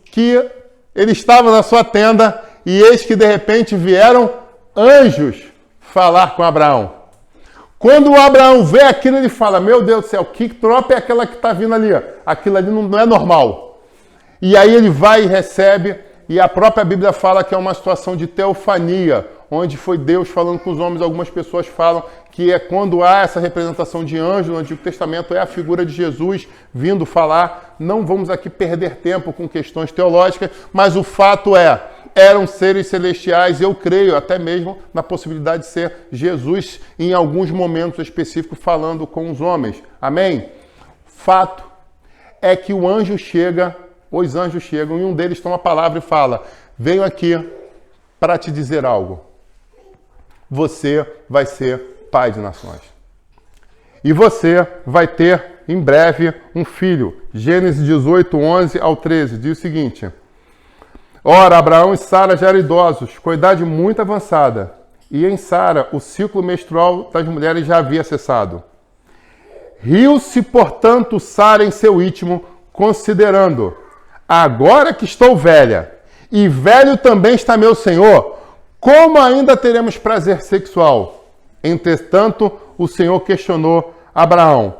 que ele estava na sua tenda e eis que de repente vieram anjos falar com Abraão. Quando o Abraão vê aquilo, ele fala, meu Deus do céu, que tropa é aquela que está vindo ali? Aquilo ali não é normal. E aí ele vai e recebe, e a própria Bíblia fala que é uma situação de teofania, onde foi Deus falando com os homens. Algumas pessoas falam que é quando há essa representação de anjo no Antigo Testamento, é a figura de Jesus vindo falar. Não vamos aqui perder tempo com questões teológicas, mas o fato é, eram seres celestiais. Eu creio até mesmo na possibilidade de ser Jesus em alguns momentos específicos falando com os homens. Amém? Fato é que o anjo chega, os anjos chegam, e um deles toma a palavra e fala: venho aqui para te dizer algo. Você vai ser pai de nações. E você vai ter, em breve, um filho. Gênesis 18, 11 ao 13, diz o seguinte: ora, Abraão e Sara já eram idosos, com idade muito avançada, e em Sara o ciclo menstrual das mulheres já havia cessado. Riu-se, portanto, Sara em seu íntimo, considerando: agora que estou velha, e velho também está meu senhor, como ainda teremos prazer sexual? Entretanto, o Senhor questionou Abraão: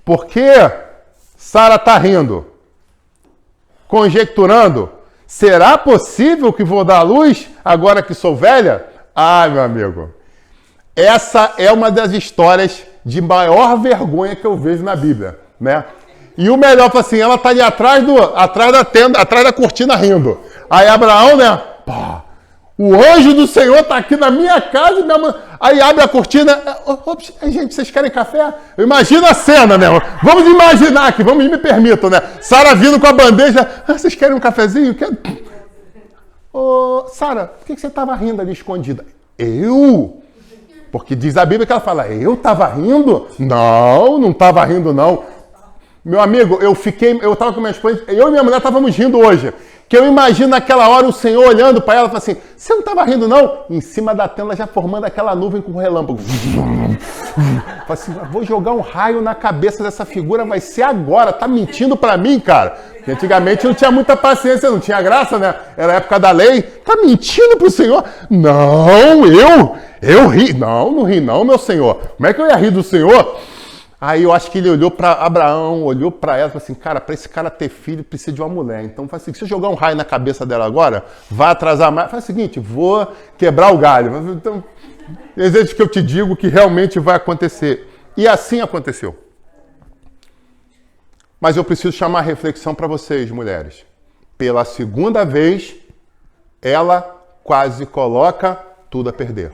por que Sara está rindo? Conjecturando: será possível que vou dar à luz agora que sou velha? Ah, meu amigo, essa é uma das histórias de maior vergonha que eu vejo na Bíblia, né? E o melhor foi assim, ela está ali atrás da tenda, atrás da cortina rindo. Aí Abraão, né? Pá, o anjo do Senhor está aqui na minha casa e minha mãe... Aí abre a cortina. Gente, vocês querem café? Eu imagino a cena, né? Vamos imaginar aqui, me permitam, né? Sara vindo com a bandeja. Vocês querem um cafezinho? Ô, Sara, por que você estava rindo ali escondida? Eu? Porque diz a Bíblia que ela fala, eu estava rindo? Não estava rindo, não. Meu amigo, eu estava com minha esposa, eu e minha mulher estávamos rindo hoje. Que eu imagino naquela hora o Senhor olhando para ela e falando assim: você não estava rindo, não? Em cima da tenda já formando aquela nuvem com relâmpago. Fala assim: vou jogar um raio na cabeça dessa figura, vai ser agora. Tá mentindo para mim, cara? Porque antigamente não tinha muita paciência, não tinha graça, né? Era a época da lei. Tá mentindo pro Senhor? Não, eu ri. Não ri não, meu Senhor. Como é que eu ia rir do Senhor? Aí eu acho que ele olhou para Abraão, olhou para ela e falou assim: cara, para esse cara ter filho precisa de uma mulher. Então faz assim, se eu jogar um raio na cabeça dela agora, vai atrasar mais. Faz o seguinte, vou quebrar o galho. Então, desejo que eu te digo que realmente vai acontecer. E assim aconteceu. Mas eu preciso chamar a reflexão para vocês, mulheres. Pela segunda vez, ela quase coloca tudo a perder.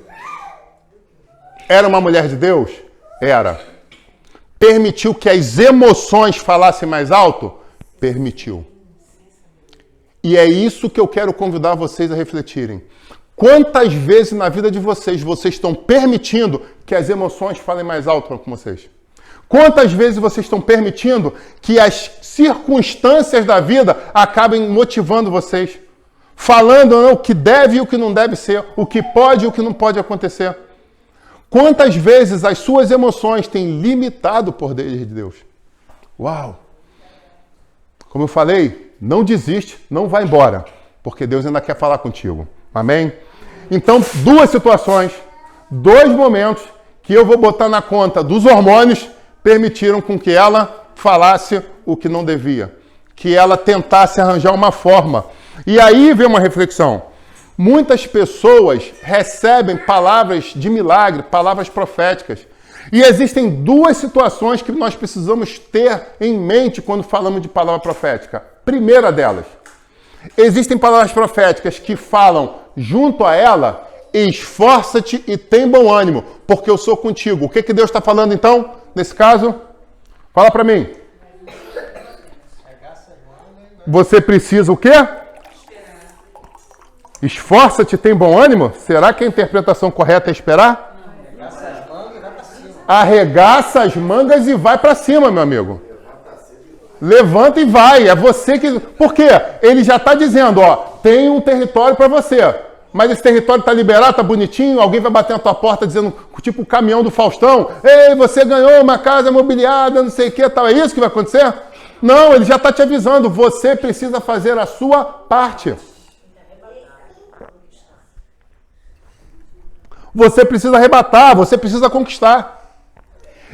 Era uma mulher de Deus? Era. Permitiu que as emoções falassem mais alto? Permitiu. E é isso que eu quero convidar vocês a refletirem. Quantas vezes na vida de vocês estão permitindo que as emoções falem mais alto com vocês? Quantas vezes vocês estão permitindo que as circunstâncias da vida acabem motivando vocês? Falando o que deve e o que não deve ser, o que pode e o que não pode acontecer. Quantas vezes as suas emoções têm limitado o poder de Deus? Uau! Como eu falei, não desiste, não vai embora, porque Deus ainda quer falar contigo. Amém? Então, duas situações, dois momentos que eu vou botar na conta dos hormônios permitiram com que ela falasse o que não devia, que ela tentasse arranjar uma forma. E aí vem uma reflexão. Muitas pessoas recebem palavras de milagre, palavras proféticas. E existem duas situações que nós precisamos ter em mente quando falamos de palavra profética. Primeira delas, existem palavras proféticas que falam junto a ela: esforça-te e tem bom ânimo, porque eu sou contigo. O que Deus está falando então, nesse caso? Fala para mim. Você precisa o quê? Esforça-te, tem bom ânimo? Será que a interpretação correta é esperar? Arregaça as mangas e vai para cima, meu amigo. Levanta e vai. É você que... Por quê? Ele já está dizendo, ó, tem um território para você. Mas esse território está liberado, está bonitinho, alguém vai bater na tua porta dizendo, tipo o caminhão do Faustão: ei, você ganhou uma casa mobiliada, não sei o que, tal. É isso que vai acontecer? Não, ele já está te avisando. Você precisa fazer a sua parte. Você precisa arrebatar, você precisa conquistar.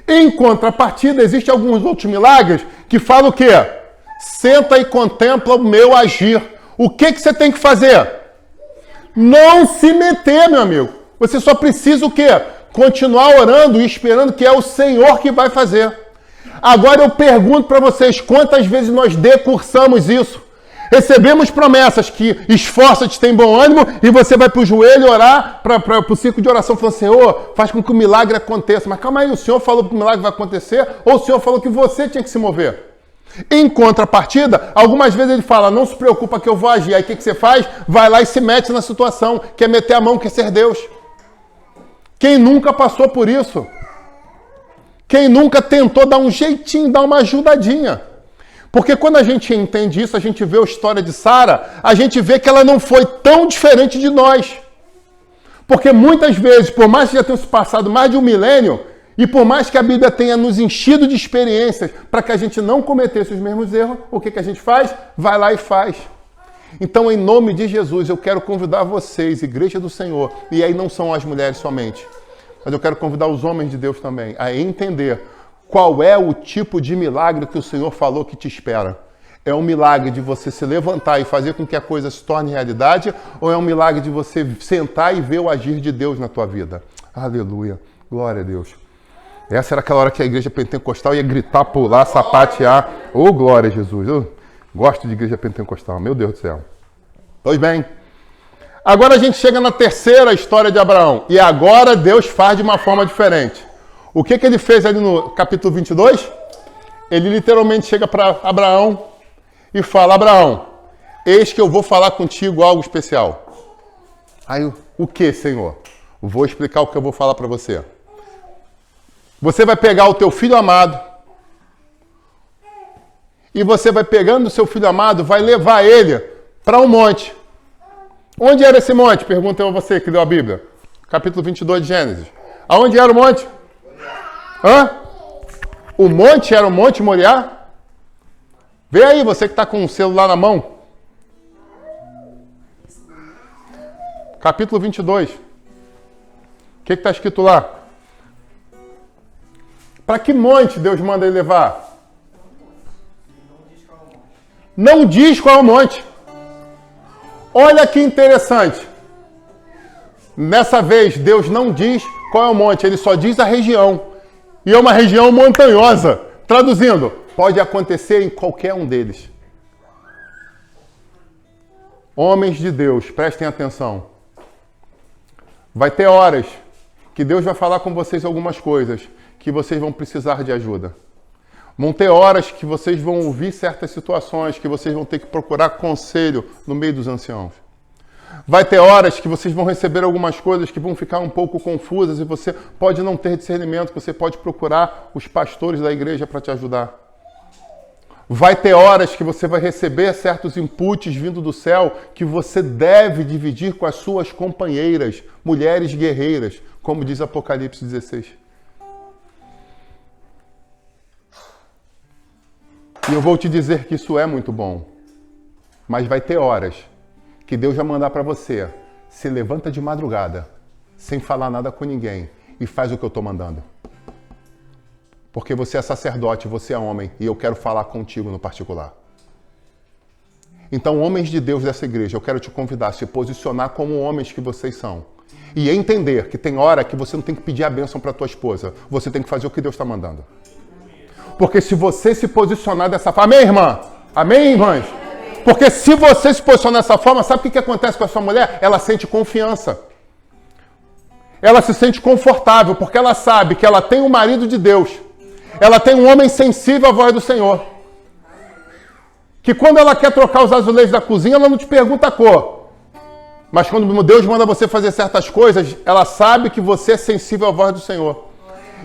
Em contrapartida, existem alguns outros milagres que falam o quê? Senta e contempla o meu agir. O que você tem que fazer? Não se meter, meu amigo. Você só precisa o quê? Continuar orando e esperando que é o Senhor que vai fazer. Agora eu pergunto para vocês, quantas vezes nós decursamos isso? Recebemos promessas que esforça-te, tem bom ânimo, e você vai para o joelho orar, para o círculo de oração, falando, Senhor, faz com que o milagre aconteça. Mas calma aí, o Senhor falou que o milagre vai acontecer, ou o Senhor falou que você tinha que se mover? Em contrapartida, algumas vezes ele fala, não se preocupa que eu vou agir. Aí o que você faz? Vai lá e se mete na situação, quer meter a mão, quer ser Deus. Quem nunca passou por isso? Quem nunca tentou dar um jeitinho, dar uma ajudadinha? Porque quando a gente entende isso, a gente vê a história de Sara, a gente vê que ela não foi tão diferente de nós. Porque muitas vezes, por mais que já tenha se passado mais de um milênio, e por mais que a Bíblia tenha nos enchido de experiências para que a gente não cometesse os mesmos erros, o que a gente faz? Vai lá e faz. Então, em nome de Jesus, eu quero convidar vocês, Igreja do Senhor, e aí não são as mulheres somente, mas eu quero convidar os homens de Deus também, a entender qual é o tipo de milagre que o Senhor falou que te espera. É um milagre de você se levantar e fazer com que a coisa se torne realidade, ou é um milagre de você sentar e ver o agir de Deus na tua vida? Aleluia. Glória a Deus. Essa era aquela hora que a igreja pentecostal ia gritar, pular, sapatear. Ô, glória a Jesus. Eu gosto de igreja pentecostal, meu Deus do céu. Pois bem. Agora a gente chega na terceira história de Abraão. E agora Deus faz de uma forma diferente. O que ele fez ali no capítulo 22? Ele literalmente chega para Abraão e fala, Abraão, eis que eu vou falar contigo algo especial. Aí, o que, Senhor? Vou explicar o que eu vou falar para você. Você vai pegar o teu filho amado e você vai pegando o seu filho amado, vai levar ele para um monte. Onde era esse monte? Pergunta eu a você que leu a Bíblia. Capítulo 22 de Gênesis. Aonde era o monte? Hã? O monte era o Monte Moriá? Vê aí, você que está com o celular na mão. Capítulo 22. O que está escrito lá? Para que monte Deus manda ele levar? Não diz qual é o monte. Olha que interessante. Nessa vez, Deus não diz qual é o monte, ele só diz a região. E é uma região montanhosa. Traduzindo, pode acontecer em qualquer um deles. Homens de Deus, prestem atenção. Vai ter horas que Deus vai falar com vocês algumas coisas que vocês vão precisar de ajuda. Vão ter horas que vocês vão ouvir certas situações, que vocês vão ter que procurar conselho no meio dos anciãos. Vai ter horas que vocês vão receber algumas coisas que vão ficar um pouco confusas e você pode não ter discernimento, você pode procurar os pastores da igreja para te ajudar. Vai ter horas que você vai receber certos inputs vindo do céu que você deve dividir com as suas companheiras, mulheres guerreiras, como diz Apocalipse 16. E eu vou te dizer que isso é muito bom. Mas vai ter horas que Deus vai mandar para você. Se levanta de madrugada, sem falar nada com ninguém, e faz o que eu estou mandando. Porque você é sacerdote, você é homem, e eu quero falar contigo no particular. Então, homens de Deus dessa igreja, eu quero te convidar a se posicionar como homens que vocês são. E entender que tem hora que você não tem que pedir a bênção para tua esposa. Você tem que fazer o que Deus está mandando. Porque se você se posicionar dessa forma... Amém, irmã? Amém, irmãs? Porque se você se posicionar dessa forma, sabe o que acontece com a sua mulher? Ela sente confiança. Ela se sente confortável, porque ela sabe que ela tem um marido de Deus. Ela tem um homem sensível à voz do Senhor. Que quando ela quer trocar os azulejos da cozinha, ela não te pergunta a cor. Mas quando Deus manda você fazer certas coisas, ela sabe que você é sensível à voz do Senhor.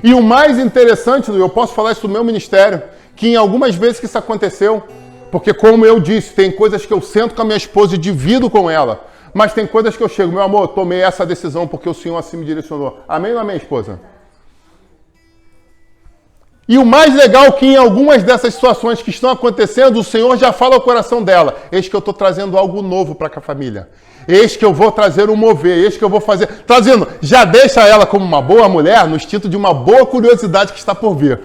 E o mais interessante, eu posso falar isso do meu ministério, que em algumas vezes que isso aconteceu, porque como eu disse, tem coisas que eu sento com a minha esposa e divido com ela, mas tem coisas que eu chego, meu amor, tomei essa decisão porque o Senhor assim me direcionou. Amém ou amém, esposa? E o mais legal é que em algumas dessas situações que estão acontecendo, o Senhor já fala ao coração dela, eis que eu estou trazendo algo novo para a família. Eis que eu vou trazer um mover, eis que eu vou fazer... Trazendo, já deixa ela como uma boa mulher no instinto de uma boa curiosidade que está por vir.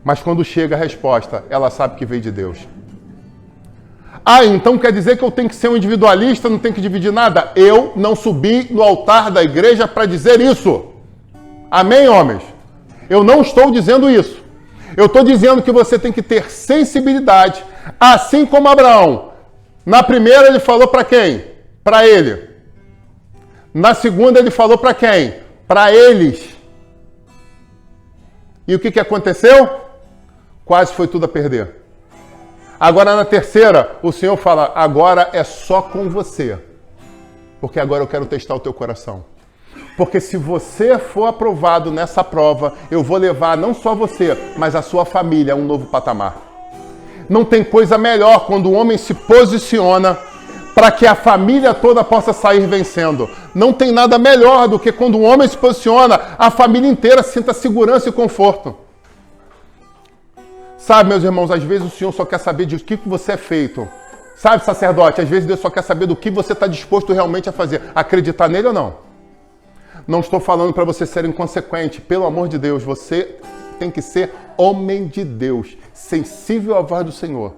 Mas quando chega a resposta, ela sabe que veio de Deus. Ah, então quer dizer que eu tenho que ser um individualista, não tenho que dividir nada? Eu não subi no altar da igreja para dizer isso. Amém, homens? Eu não estou dizendo isso. Eu estou dizendo que você tem que ter sensibilidade, assim como Abraão. Na primeira ele falou para quem? Para ele. Na segunda ele falou para quem? Para eles. E o que aconteceu? Quase foi tudo a perder. Agora na terceira, o Senhor fala, agora é só com você. Porque agora eu quero testar o teu coração. Porque se você for aprovado nessa prova, eu vou levar não só você, mas a sua família a um novo patamar. Não tem coisa melhor quando o homem se posiciona para que a família toda possa sair vencendo. Não tem nada melhor do que quando o homem se posiciona, a família inteira sinta segurança e conforto. Sabe, meus irmãos, às vezes o Senhor só quer saber de o que você é feito. Sabe, sacerdote, às vezes Deus só quer saber do que você está disposto realmente a fazer. Acreditar nele ou não? Não estou falando para você ser inconsequente. Pelo amor de Deus, você tem que ser homem de Deus, sensível à voz do Senhor.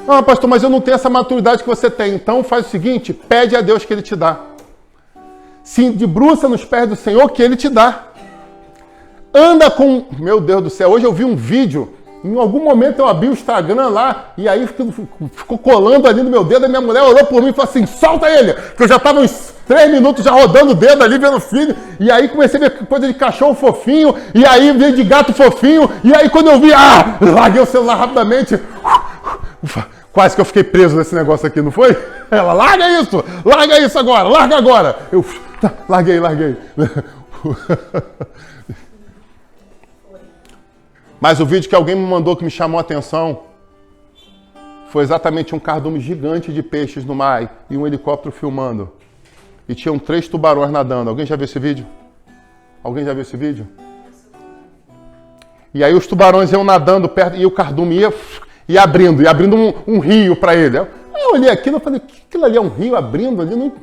Ah, pastor, mas eu não tenho essa maturidade que você tem. Então faz o seguinte, pede a Deus que Ele te dá. Se debruça nos pés do Senhor que Ele te dá. Anda com... Meu Deus do céu, hoje eu vi um vídeo, em algum momento eu abri o Instagram lá, e aí ficou colando ali no meu dedo, a minha mulher olhou por mim e falou assim, solta ele! Porque eu já estava uns 3 minutos já rodando o dedo ali, vendo o filho, e aí comecei a ver coisa de cachorro fofinho, e aí veio de gato fofinho, e aí quando eu vi, larguei o celular rapidamente, quase que eu fiquei preso nesse negócio aqui, não foi? Ela, larga isso agora, larga agora! Eu, larguei. Mas o vídeo que alguém me mandou que me chamou a atenção foi exatamente um cardume gigante de peixes no mar e um helicóptero filmando. E tinham 3 tubarões nadando. Alguém já viu esse vídeo? E aí os tubarões iam nadando perto e o cardume ia abrindo um rio para ele. Eu olhei aquilo e falei, aquilo ali é um rio abrindo ali?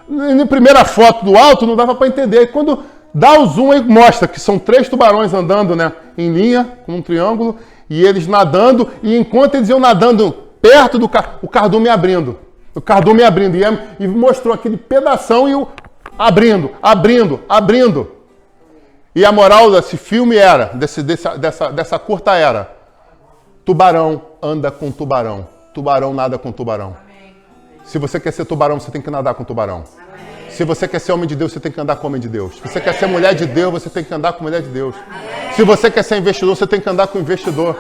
Na primeira foto do alto não dava para entender. E quando dá o zoom e mostra que são 3 tubarões andando, né, em linha, com um triângulo, e eles nadando, e enquanto eles iam nadando perto do o cardume abrindo. E mostrou aquele pedação e o abrindo. E a moral desse filme era, dessa curta era, tubarão anda com tubarão, tubarão nada com tubarão. Se você quer ser tubarão, você tem que nadar com tubarão. Se você quer ser homem de Deus, você tem que andar com homem de Deus. Se você quer ser mulher de Deus, você tem que andar com mulher de Deus. Se você quer ser investidor, você tem que andar com investidor.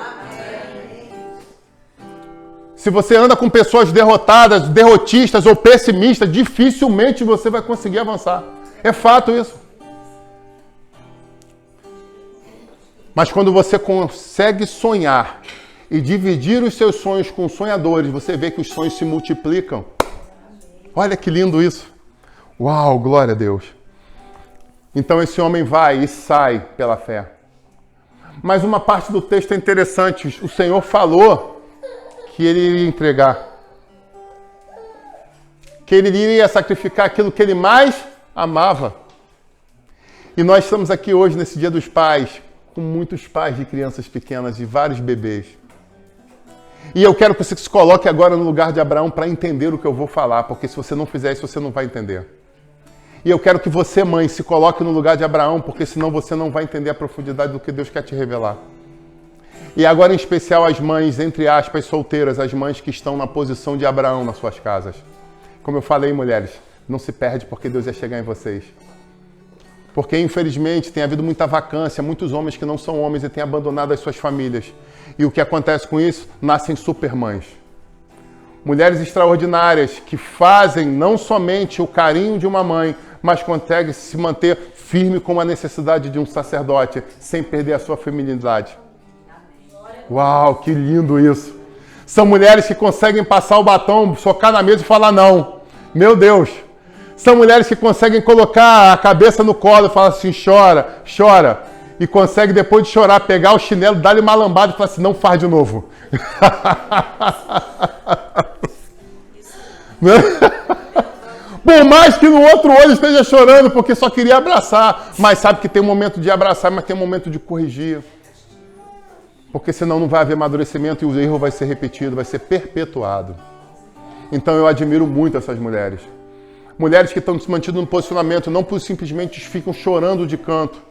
Se você anda com pessoas derrotadas, derrotistas ou pessimistas, dificilmente você vai conseguir avançar. É fato isso. Mas quando você consegue sonhar e dividir os seus sonhos com sonhadores, você vê que os sonhos se multiplicam. Olha que lindo isso. Uau, glória a Deus. Então esse homem vai e sai pela fé. Mas uma parte do texto é interessante. O Senhor falou que ele iria entregar. Que ele iria sacrificar aquilo que ele mais amava. E nós estamos aqui hoje, nesse Dia dos Pais, com muitos pais de crianças pequenas e vários bebês. E eu quero que você se coloque agora no lugar de Abraão para entender o que eu vou falar, porque se você não fizer isso, você não vai entender. E eu quero que você, mãe, se coloque no lugar de Abraão, porque senão você não vai entender a profundidade do que Deus quer te revelar. E agora, em especial, as mães, entre aspas, solteiras, as mães que estão na posição de Abraão nas suas casas. Como eu falei, mulheres, não se perde porque Deus ia chegar em vocês. Porque, infelizmente, tem havido muita vacância, muitos homens que não são homens e têm abandonado as suas famílias. E o que acontece com isso? Nascem supermães. Mulheres extraordinárias que fazem não somente o carinho de uma mãe, mas conseguem se manter firme com a necessidade de um sacerdote, sem perder a sua feminilidade. Uau, que lindo isso! São mulheres que conseguem passar o batom, socar na mesa e falar não. Meu Deus! São mulheres que conseguem colocar a cabeça no colo e falar assim, chora, chora. E consegue, depois de chorar, pegar o chinelo, dar-lhe uma lambada e falar assim, não faz de novo. Por mais que no outro olho esteja chorando, porque só queria abraçar. Mas sabe que tem um momento de abraçar, mas tem um momento de corrigir. Porque senão não vai haver amadurecimento e o erro vai ser repetido, vai ser perpetuado. Então eu admiro muito essas mulheres. Mulheres que estão se mantendo no posicionamento, não simplesmente ficam chorando de canto,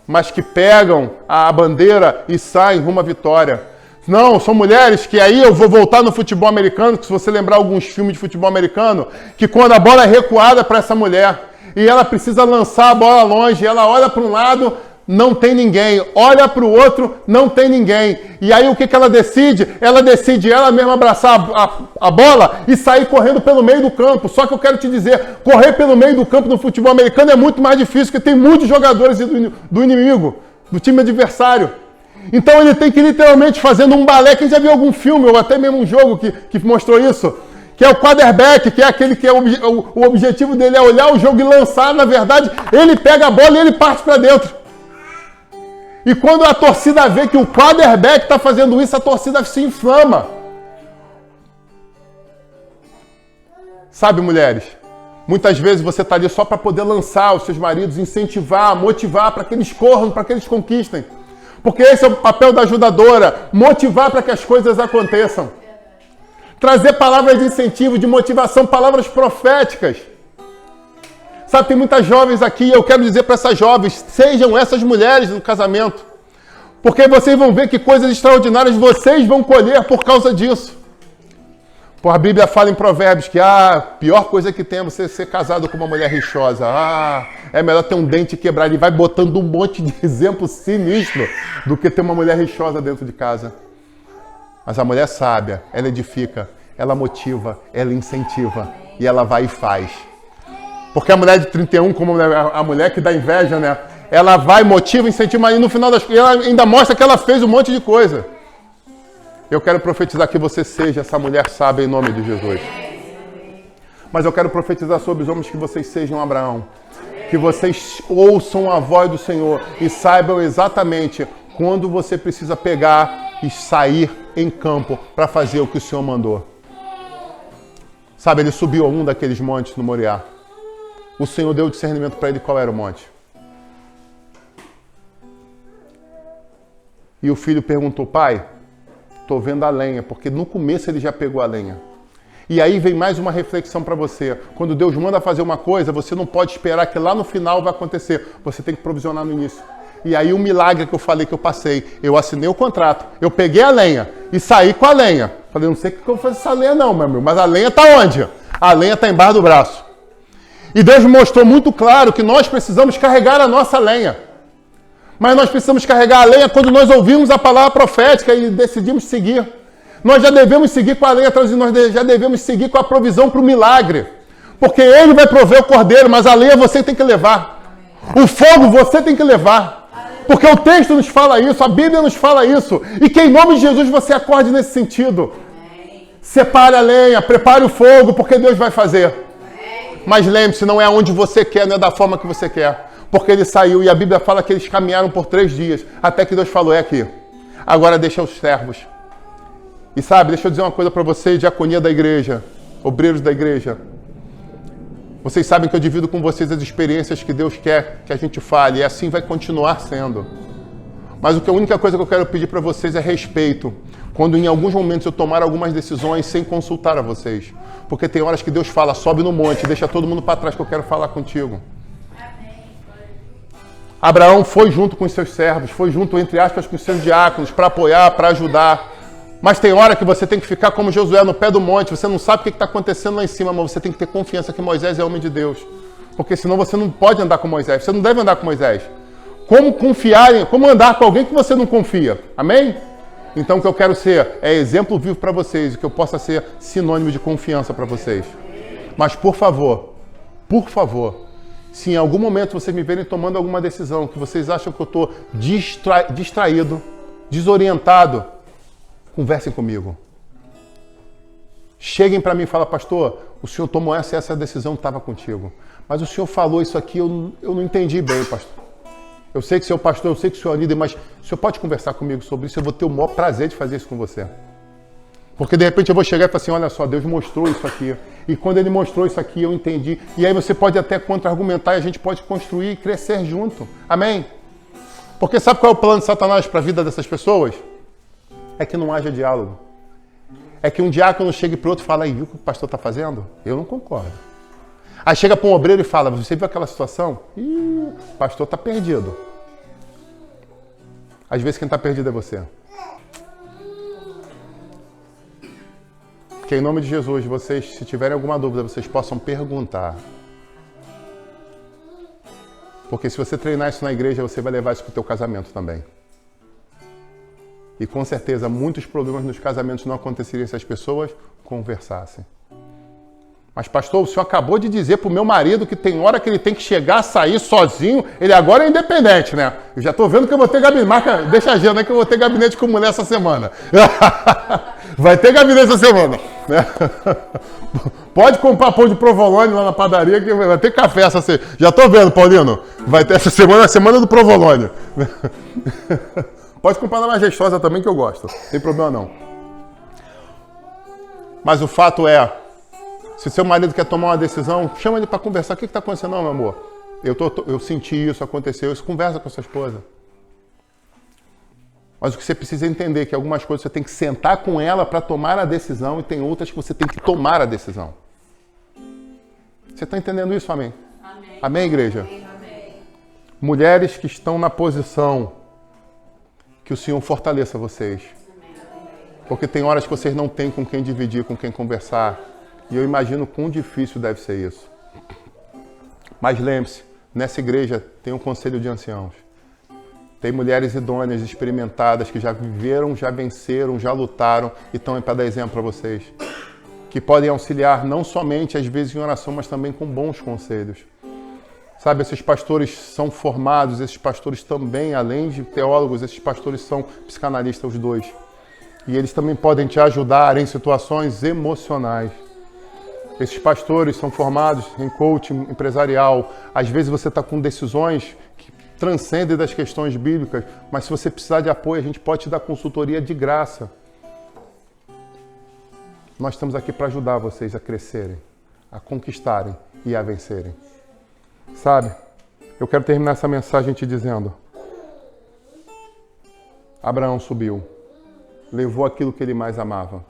mas que pegam a bandeira e saem rumo à vitória. Não, são mulheres que aí eu vou voltar no futebol americano, que se você lembrar alguns filmes de futebol americano, que quando a bola é recuada para essa mulher e ela precisa lançar a bola longe, ela olha para um lado, não tem ninguém, olha para o outro, não tem ninguém. E aí o que ela decide? Ela decide ela mesma abraçar a bola e sair correndo pelo meio do campo. Só que eu quero te dizer, correr pelo meio do campo no futebol americano é muito mais difícil, porque tem muitos jogadores do inimigo, do time adversário. Então ele tem que ir literalmente fazendo um balé. Quem já viu algum filme, ou até mesmo um jogo que mostrou isso? Que é o quarterback, que é aquele que o objetivo dele é olhar o jogo e lançar. Na verdade, ele pega a bola e ele parte para dentro. E quando a torcida vê que o quarterback está fazendo isso, a torcida se inflama. Sabe, mulheres? Muitas vezes você está ali só para poder lançar os seus maridos, incentivar, motivar para que eles corram, para que eles conquistem. Porque esse é o papel da ajudadora, motivar para que as coisas aconteçam. Trazer palavras de incentivo, de motivação, palavras proféticas. Sabe, tem muitas jovens aqui, eu quero dizer para essas jovens, sejam essas mulheres no casamento. Porque vocês vão ver que coisas extraordinárias vocês vão colher por causa disso. Pô, a Bíblia fala em Provérbios que a pior coisa que tem é você ser casado com uma mulher rixosa. É melhor ter um dente quebrado. E vai botando um monte de exemplo sinistro do que ter uma mulher rixosa dentro de casa. Mas a mulher sábia, ela edifica, ela motiva, ela incentiva e ela vai e faz. Porque a mulher de 31, como a mulher que dá inveja, né? Ela vai, motiva, incentiva, mas no final das coisas, ela ainda mostra que ela fez um monte de coisa. Eu quero profetizar que você seja essa mulher sábia em nome de Jesus. Mas eu quero profetizar sobre os homens que vocês sejam Abraão. Que vocês ouçam a voz do Senhor e saibam exatamente quando você precisa pegar e sair em campo para fazer o que o Senhor mandou. Sabe, ele subiu a um daqueles montes no Moriá. O Senhor deu discernimento para ele qual era o monte. E o filho perguntou, pai, estou vendo a lenha, porque no começo ele já pegou a lenha. E aí vem mais uma reflexão para você. Quando Deus manda fazer uma coisa, você não pode esperar que lá no final vai acontecer. Você tem que provisionar no início. E aí o milagre que eu falei que eu passei, eu assinei o contrato, eu peguei a lenha e saí com a lenha. Falei, não sei o que eu vou fazer essa lenha não, meu amigo, mas a lenha está onde? A lenha está embaixo do braço. E Deus mostrou muito claro que nós precisamos carregar a nossa lenha. Mas nós precisamos carregar a lenha quando nós ouvimos a palavra profética e decidimos seguir. Nós já devemos seguir com a lenha, nós já devemos seguir com a provisão para o milagre. Porque Ele vai prover o cordeiro, mas a lenha você tem que levar. O fogo você tem que levar. Porque o texto nos fala isso, a Bíblia nos fala isso. E que em nome de Jesus você acorde nesse sentido. Separe a lenha, prepare o fogo, porque Deus vai fazer. Mas lembre-se, não é onde você quer, não é da forma que você quer. Porque ele saiu e a Bíblia fala que eles caminharam por 3 dias. Até que Deus falou, é aqui. Agora deixa os servos. E sabe, deixa eu dizer uma coisa para vocês, diaconia da igreja, obreiros da igreja. Vocês sabem que eu divido com vocês as experiências que Deus quer que a gente fale. E assim vai continuar sendo. Mas a única coisa que eu quero pedir para vocês é respeito. Quando em alguns momentos eu tomar algumas decisões sem consultar a vocês. Porque tem horas que Deus fala, sobe no monte, deixa todo mundo para trás que eu quero falar contigo. Abraão foi junto com os seus servos, foi junto, entre aspas, com os seus diáconos, para apoiar, para ajudar. Mas tem hora que você tem que ficar como Josué no pé do monte, você não sabe o que está acontecendo lá em cima, mas você tem que ter confiança que Moisés é homem de Deus. Porque senão você não pode andar com Moisés, você não deve andar com Moisés. Como andar com alguém que você não confia? Amém? Então o que eu quero ser é exemplo vivo para vocês, que eu possa ser sinônimo de confiança para vocês. Mas por favor, se em algum momento vocês me verem tomando alguma decisão que vocês acham que eu estou distraído, desorientado, conversem comigo. Cheguem para mim e falem, pastor, o senhor tomou essa decisão, estava contigo. Mas o senhor falou isso aqui, eu não entendi bem, pastor. Eu sei que o senhor é pastor, eu sei que o senhor é líder, mas o senhor pode conversar comigo sobre isso, eu vou ter o maior prazer de fazer isso com você. Porque de repente eu vou chegar e falar assim, olha só, Deus mostrou isso aqui. E quando Ele mostrou isso aqui, eu entendi. E aí você pode até contra-argumentar e a gente pode construir e crescer junto. Amém? Porque sabe qual é o plano de Satanás para a vida dessas pessoas? É que não haja diálogo. É que um diácono chegue para o outro e fala, aí, viu o que o pastor está fazendo? Eu não concordo. Aí chega para um obreiro e fala, você viu aquela situação? Ih, o pastor está perdido. Às vezes quem está perdido é você. Que em nome de Jesus, vocês, se tiverem alguma dúvida, vocês possam perguntar. Porque se você treinar isso na igreja, você vai levar isso para o teu casamento também. E com certeza, muitos problemas nos casamentos não aconteceriam se as pessoas conversassem. Mas pastor, o senhor acabou de dizer para o meu marido que tem hora que ele tem que chegar, sair sozinho, ele agora é independente, né? Eu já estou vendo que eu vou ter gabinete, marca, deixa a agenda que eu vou ter gabinete com mulher essa semana. Vai ter gabinete essa semana. Pode comprar pão de provolone lá na padaria que vai ter café essa semana. Já estou vendo, Paulino, vai ter essa semana, a semana do provolone. Pode comprar na Majestosa também que eu gosto, não tem problema não. Mas o fato é, se seu marido quer tomar uma decisão, chama ele para conversar. O que está acontecendo, não, meu amor? Eu senti isso, aconteceu isso. Conversa com a sua esposa. Mas o que você precisa entender é que algumas coisas você tem que sentar com ela para tomar a decisão e tem outras que você tem que tomar a decisão. Você está entendendo isso, amém? Amém, amém, igreja? Amém. Mulheres que estão na posição, que o Senhor fortaleça vocês. Porque tem horas que vocês não têm com quem dividir, com quem conversar. E eu imagino quão difícil deve ser isso. Mas lembre-se, nessa igreja tem um conselho de anciãos. Tem mulheres idôneas, experimentadas, que já viveram, já venceram, já lutaram e estão aí para dar exemplo para vocês. Que podem auxiliar não somente, às vezes, em oração, mas também com bons conselhos. Sabe, esses pastores são formados, esses pastores também, além de teólogos, esses pastores são psicanalistas, os dois. E eles também podem te ajudar em situações emocionais. Esses pastores são formados em coaching empresarial. Às vezes você está com decisões que transcendem das questões bíblicas, mas se você precisar de apoio, a gente pode te dar consultoria de graça. Nós estamos aqui para ajudar vocês a crescerem, a conquistarem e a vencerem. Sabe, eu quero terminar essa mensagem te dizendo: Abraão subiu, levou aquilo que ele mais amava,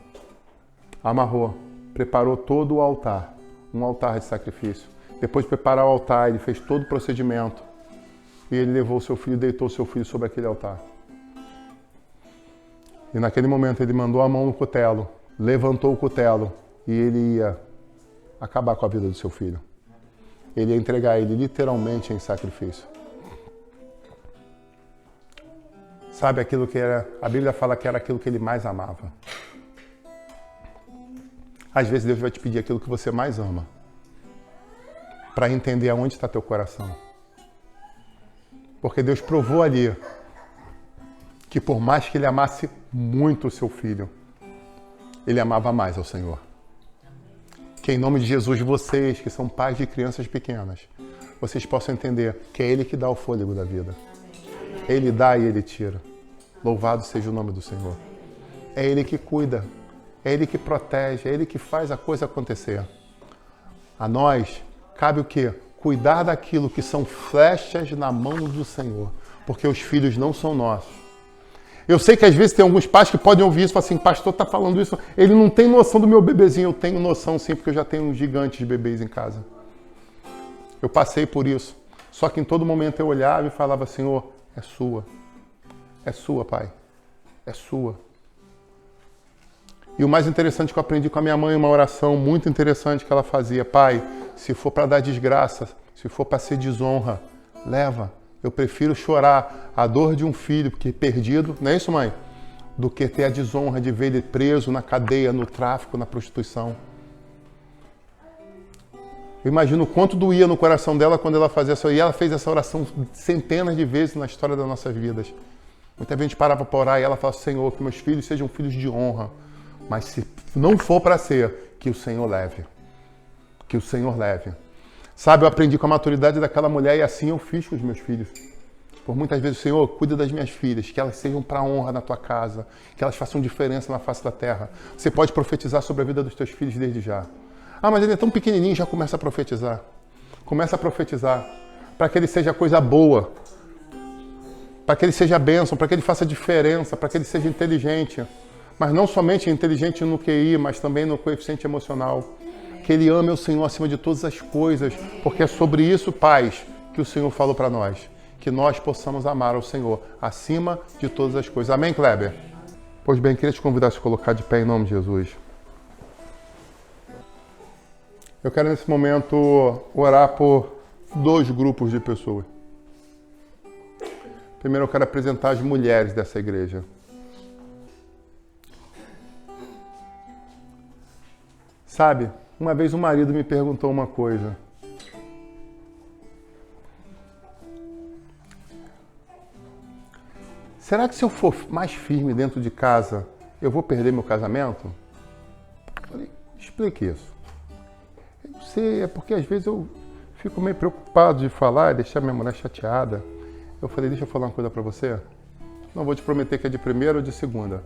amarrou, preparou todo o altar, um altar de sacrifício. Depois de preparar o altar, ele fez todo o procedimento e ele levou seu filho, deitou seu filho sobre aquele altar. E naquele momento ele mandou a mão no cutelo, levantou o cutelo e ele ia acabar com a vida do seu filho. Ele ia entregar ele literalmente em sacrifício. Sabe aquilo que era, a Bíblia fala que era aquilo que ele mais amava. Às vezes Deus vai te pedir aquilo que você mais ama, para entender aonde está teu coração. Porque Deus provou ali que por mais que ele amasse muito o seu filho, ele amava mais ao Senhor. Que em nome de Jesus, vocês que são pais de crianças pequenas, vocês possam entender que é Ele que dá o fôlego da vida. Ele dá e Ele tira. Louvado seja o nome do Senhor. É Ele que cuida, é Ele que protege, é Ele que faz a coisa acontecer. A nós cabe o quê? Cuidar daquilo que são flechas na mão do Senhor, porque os filhos não são nossos. Eu sei que às vezes tem alguns pais que podem ouvir isso e falar assim, pastor está falando isso, ele não tem noção do meu bebezinho. Eu tenho noção sim, porque eu já tenho gigantes de bebês em casa. Eu passei por isso. Só que em todo momento eu olhava e falava, Senhor, é sua. É sua, Pai. É sua. E o mais interessante que eu aprendi com a minha mãe, uma oração muito interessante que ela fazia. Pai, se for para dar desgraça, se for para ser desonra, leva. Eu prefiro chorar a dor de um filho que é perdido, não é isso, mãe? Do que ter a desonra de ver ele preso na cadeia, no tráfico, na prostituição. Eu imagino o quanto doía no coração dela quando ela fazia isso. E ela fez essa oração centenas de vezes na história das nossas vidas. Muita gente parava para orar e ela falava, Senhor, que meus filhos sejam filhos de honra. Mas se não for para ser, que o Senhor leve. Que o Senhor leve. Sabe, eu aprendi com a maturidade daquela mulher e assim eu fiz com os meus filhos. Por muitas vezes, Senhor, cuida das minhas filhas, que elas sejam para honra na tua casa, que elas façam diferença na face da terra. Você pode profetizar sobre a vida dos teus filhos desde já. Ah, mas ele é tão pequenininho, já começa a profetizar. Começa a profetizar para que ele seja coisa boa. para que ele seja bênção, para que ele faça diferença, para que ele seja inteligente. Mas não somente inteligente no QI, mas também no coeficiente emocional. Que ele ame o Senhor acima de todas as coisas, porque é sobre isso, pais, que o Senhor falou para nós. Que nós possamos amar o Senhor acima de todas as coisas. Amém, Kleber? Pois bem, queria te convidar a se colocar de pé em nome de Jesus. Eu quero nesse momento orar por 2 grupos de pessoas. Primeiro eu quero apresentar as mulheres dessa igreja. Sabe, uma vez um marido me perguntou uma coisa. Será que se eu for mais firme dentro de casa, eu vou perder meu casamento? Eu falei, explique isso. Eu não sei, é porque às vezes eu fico meio preocupado de falar e deixar minha mulher chateada. Eu falei, deixa eu falar uma coisa pra você. Não vou te prometer que é de primeira ou de segunda.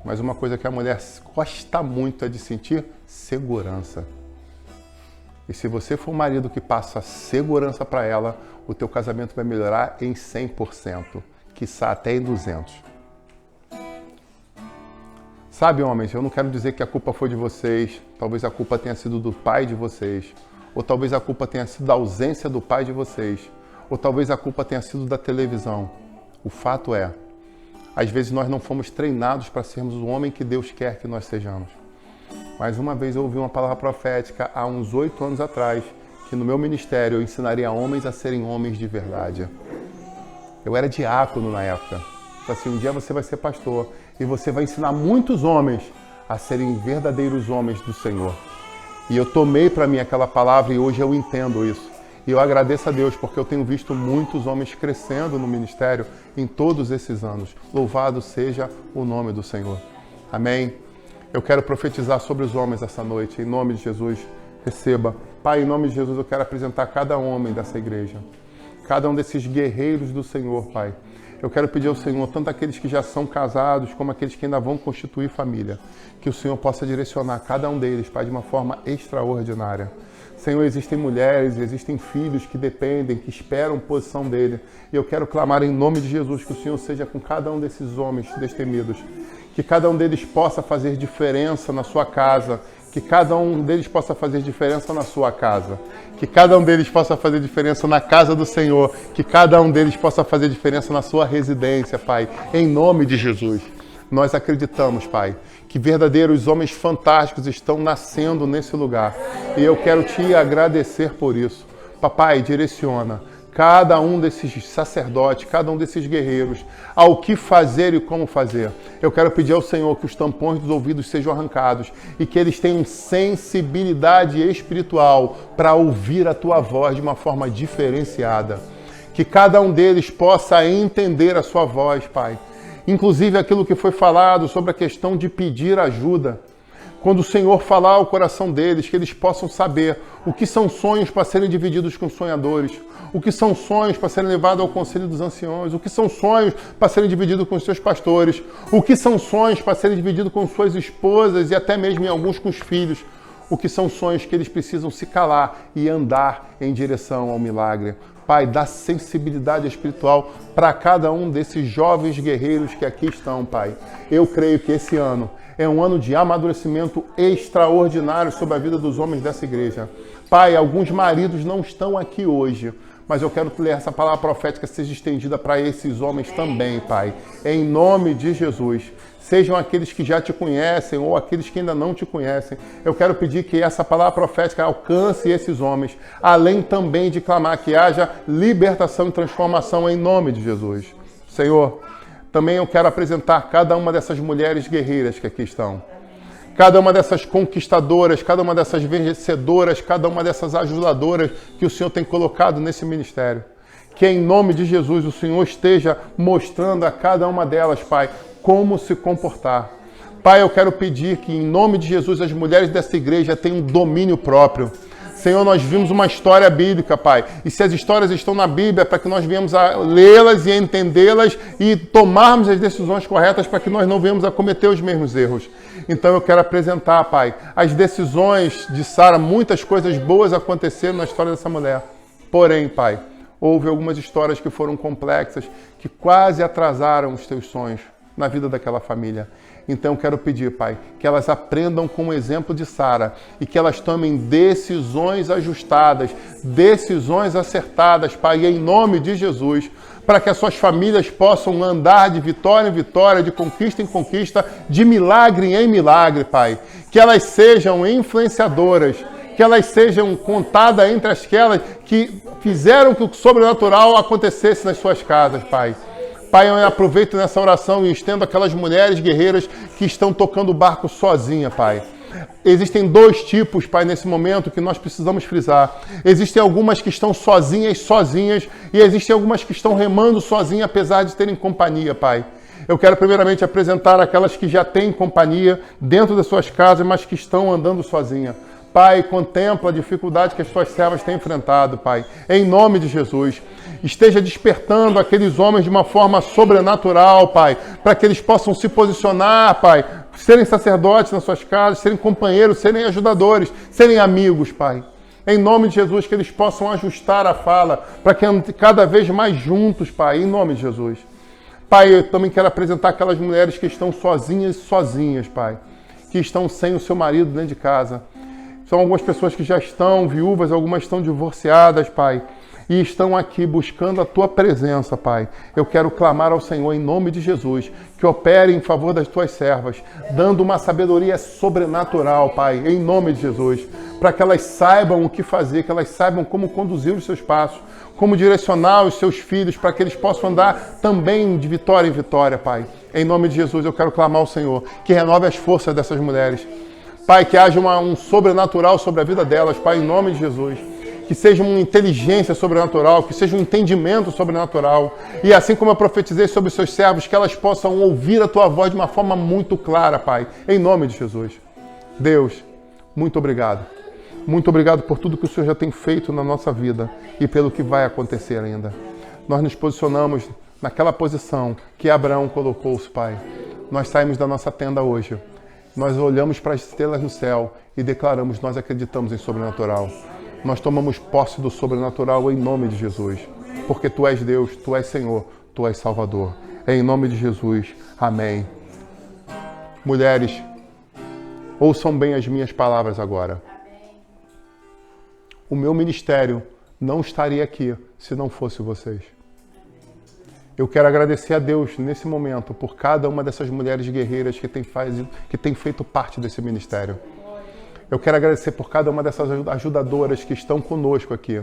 Mas uma coisa que a mulher gosta muito é de sentir segurança. E se você for um marido que passa segurança para ela, o teu casamento vai melhorar em 100%, quiçá até em 200%. Sabe, homens, eu não quero dizer que a culpa foi de vocês, talvez a culpa tenha sido do pai de vocês, ou talvez a culpa tenha sido da ausência do pai de vocês, ou talvez a culpa tenha sido da televisão. O fato é, às vezes nós não fomos treinados para sermos o homem que Deus quer que nós sejamos. Mas uma vez eu ouvi uma palavra profética há uns 8 anos atrás, que no meu ministério eu ensinaria homens a serem homens de verdade. Eu era diácono na época. Então, assim, um dia você vai ser pastor e você vai ensinar muitos homens a serem verdadeiros homens do Senhor. E eu tomei para mim aquela palavra e hoje eu entendo isso. E eu agradeço a Deus porque eu tenho visto muitos homens crescendo no ministério em todos esses anos. Louvado seja o nome do Senhor. Amém? Eu quero profetizar sobre os homens essa noite. Em nome de Jesus, receba. Pai, em nome de Jesus, eu quero apresentar cada homem dessa igreja. Cada um desses guerreiros do Senhor, Pai. Eu quero pedir ao Senhor, tanto aqueles que já são casados, como aqueles que ainda vão constituir família, que o Senhor possa direcionar cada um deles, Pai, de uma forma extraordinária. Senhor, existem mulheres, existem filhos que dependem, que esperam posição dele. E eu quero clamar em nome de Jesus que o Senhor seja com cada um desses homens destemidos. Que cada um deles possa fazer diferença na sua casa. Que cada um deles possa fazer diferença na sua casa. Que cada um deles possa fazer diferença na casa do Senhor. Que cada um deles possa fazer diferença na sua residência, Pai. Em nome de Jesus. Nós acreditamos, Pai, que verdadeiros homens fantásticos estão nascendo nesse lugar. E eu quero te agradecer por isso. Papai, direciona cada um desses sacerdotes, cada um desses guerreiros, ao que fazer e como fazer. Eu quero pedir ao Senhor que os tampões dos ouvidos sejam arrancados e que eles tenham sensibilidade espiritual para ouvir a tua voz de uma forma diferenciada. Que cada um deles possa entender a sua voz, Pai. Inclusive aquilo que foi falado sobre a questão de pedir ajuda. Quando o Senhor falar ao coração deles, que eles possam saber o que são sonhos para serem divididos com sonhadores, o que são sonhos para serem levados ao conselho dos anciões, o que são sonhos para serem divididos com os seus pastores, o que são sonhos para serem divididos com suas esposas e até mesmo em alguns com os filhos, o que são sonhos que eles precisam se calar e andar em direção ao milagre. Pai, dá sensibilidade espiritual para cada um desses jovens guerreiros que aqui estão, Pai. Eu creio que esse ano é um ano de amadurecimento extraordinário sobre a vida dos homens dessa igreja. Pai, alguns maridos não estão aqui hoje, mas eu quero que essa palavra profética seja estendida para esses homens também, Pai. Em nome de Jesus. Sejam aqueles que já te conhecem ou aqueles que ainda não te conhecem. Eu quero pedir que essa palavra profética alcance esses homens, além também de clamar que haja libertação e transformação em nome de Jesus. Senhor, também eu quero apresentar cada uma dessas mulheres guerreiras que aqui estão. Cada uma dessas conquistadoras, cada uma dessas vencedoras, cada uma dessas ajudadoras que o Senhor tem colocado nesse ministério. Que em nome de Jesus o Senhor esteja mostrando a cada uma delas, Pai, como se comportar. Pai, eu quero pedir que em nome de Jesus as mulheres dessa igreja tenham domínio próprio. Senhor, nós vimos uma história bíblica, Pai. E se as histórias estão na Bíblia, é para que nós venhamos a lê-las e entendê-las e tomarmos as decisões corretas para que nós não venhamos a cometer os mesmos erros. Então eu quero apresentar, Pai, as decisões de Sara. Muitas coisas boas aconteceram na história dessa mulher. Porém, Pai, houve algumas histórias que foram complexas, que quase atrasaram os teus sonhos na vida daquela família. Então, quero pedir, Pai, que elas aprendam com o exemplo de Sara e que elas tomem decisões ajustadas, decisões acertadas, Pai, em nome de Jesus, para que as suas famílias possam andar de vitória em vitória, de conquista em conquista, de milagre em milagre, Pai. Que elas sejam influenciadoras, que elas sejam contadas entre aquelas que fizeram que o sobrenatural acontecesse nas suas casas, Pai. Pai, eu aproveito nessa oração e estendo aquelas mulheres guerreiras que estão tocando o barco sozinha, Pai. Existem dois tipos, Pai, nesse momento que nós precisamos frisar. Existem algumas que estão sozinhas, e existem algumas que estão remando sozinhas, apesar de terem companhia, Pai. Eu quero primeiramente apresentar aquelas que já têm companhia dentro das suas casas, mas que estão andando sozinhas. Pai, contempla a dificuldade que as tuas servas têm enfrentado, Pai. Em nome de Jesus. Esteja despertando aqueles homens de uma forma sobrenatural, Pai, para que eles possam se posicionar, Pai, serem sacerdotes nas suas casas, serem companheiros, serem ajudadores, serem amigos, Pai. Em nome de Jesus, que eles possam ajustar a fala, para que andem cada vez mais juntos, Pai, em nome de Jesus. Pai, eu também quero apresentar aquelas mulheres que estão sozinhas, Pai, que estão sem o seu marido dentro de casa. São algumas pessoas que já estão viúvas, algumas estão divorciadas, Pai, e estão aqui buscando a Tua presença, Pai. Eu quero clamar ao Senhor em nome de Jesus, que opere em favor das Tuas servas, dando uma sabedoria sobrenatural, Pai, em nome de Jesus, para que elas saibam o que fazer, que elas saibam como conduzir os seus passos, como direcionar os seus filhos, para que eles possam andar também de vitória em vitória, Pai. Em nome de Jesus, eu quero clamar ao Senhor, que renove as forças dessas mulheres. Pai, que haja um sobrenatural sobre a vida delas, Pai, em nome de Jesus. Que seja uma inteligência sobrenatural, que seja um entendimento sobrenatural. E assim como eu profetizei sobre os seus servos, que elas possam ouvir a Tua voz de uma forma muito clara, Pai, em nome de Jesus. Deus, muito obrigado. Muito obrigado por tudo que o Senhor já tem feito na nossa vida e pelo que vai acontecer ainda. Nós nos posicionamos naquela posição que Abraão colocou-se, Pai. Nós saímos da nossa tenda hoje. Nós olhamos para as estrelas no céu e declaramos, nós acreditamos em sobrenatural. Nós tomamos posse do sobrenatural em nome de Jesus. Porque Tu és Deus, Tu és Senhor, Tu és Salvador. Em nome de Jesus. Amém. Mulheres, ouçam bem as minhas palavras agora. O meu ministério não estaria aqui se não fosse vocês. Eu quero agradecer a Deus nesse momento por cada uma dessas mulheres guerreiras que tem feito parte desse ministério. Eu quero agradecer por cada uma dessas ajudadoras que estão conosco aqui.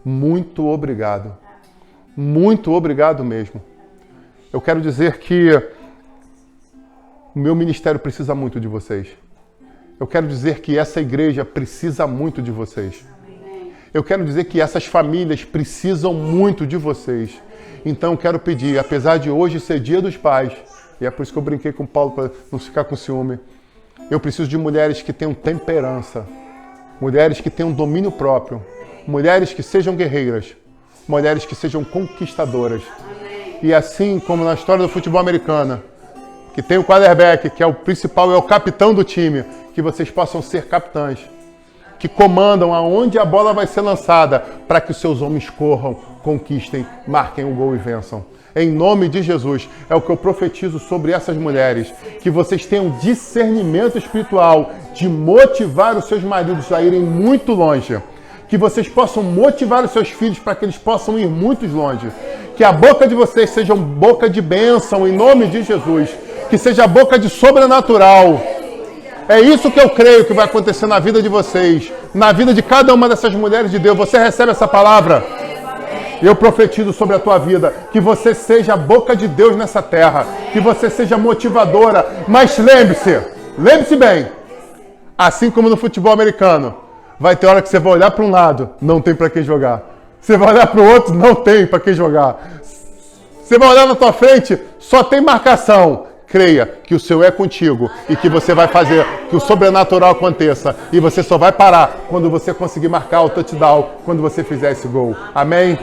Muito obrigado. Muito obrigado mesmo. Eu quero dizer que o meu ministério precisa muito de vocês. Eu quero dizer que essa igreja precisa muito de vocês. Eu quero dizer que essas famílias precisam muito de vocês. Então eu quero pedir, apesar de hoje ser Dia dos Pais, e é por isso que eu brinquei com o Paulo para não ficar com ciúme, eu preciso de mulheres que tenham temperança, mulheres que tenham domínio próprio, mulheres que sejam guerreiras, mulheres que sejam conquistadoras. E assim como na história do futebol americano, que tem o quarterback, que é o principal, é o capitão do time, que vocês possam ser capitães, que comandam aonde a bola vai ser lançada, para que os seus homens corram, conquistem, marquem o gol e vençam. Em nome de Jesus, é o que eu profetizo sobre essas mulheres, que vocês tenham discernimento espiritual de motivar os seus maridos a irem muito longe, que vocês possam motivar os seus filhos para que eles possam ir muito longe, que a boca de vocês seja boca de bênção, em nome de Jesus, que seja boca de sobrenatural. É isso que eu creio que vai acontecer na vida de vocês, na vida de cada uma dessas mulheres de Deus. Você recebe essa palavra? Eu profetizo sobre a tua vida, que você seja a boca de Deus nessa terra, que você seja motivadora, mas lembre-se bem, assim como no futebol americano, vai ter hora que você vai olhar para um lado, não tem para quem jogar. Você vai olhar para o outro, não tem para quem jogar. Você vai olhar na tua frente, só tem marcação. Creia que o Senhor é contigo e que você vai fazer que o sobrenatural aconteça. E você só vai parar quando você conseguir marcar o touchdown, quando você fizer esse gol. Amém?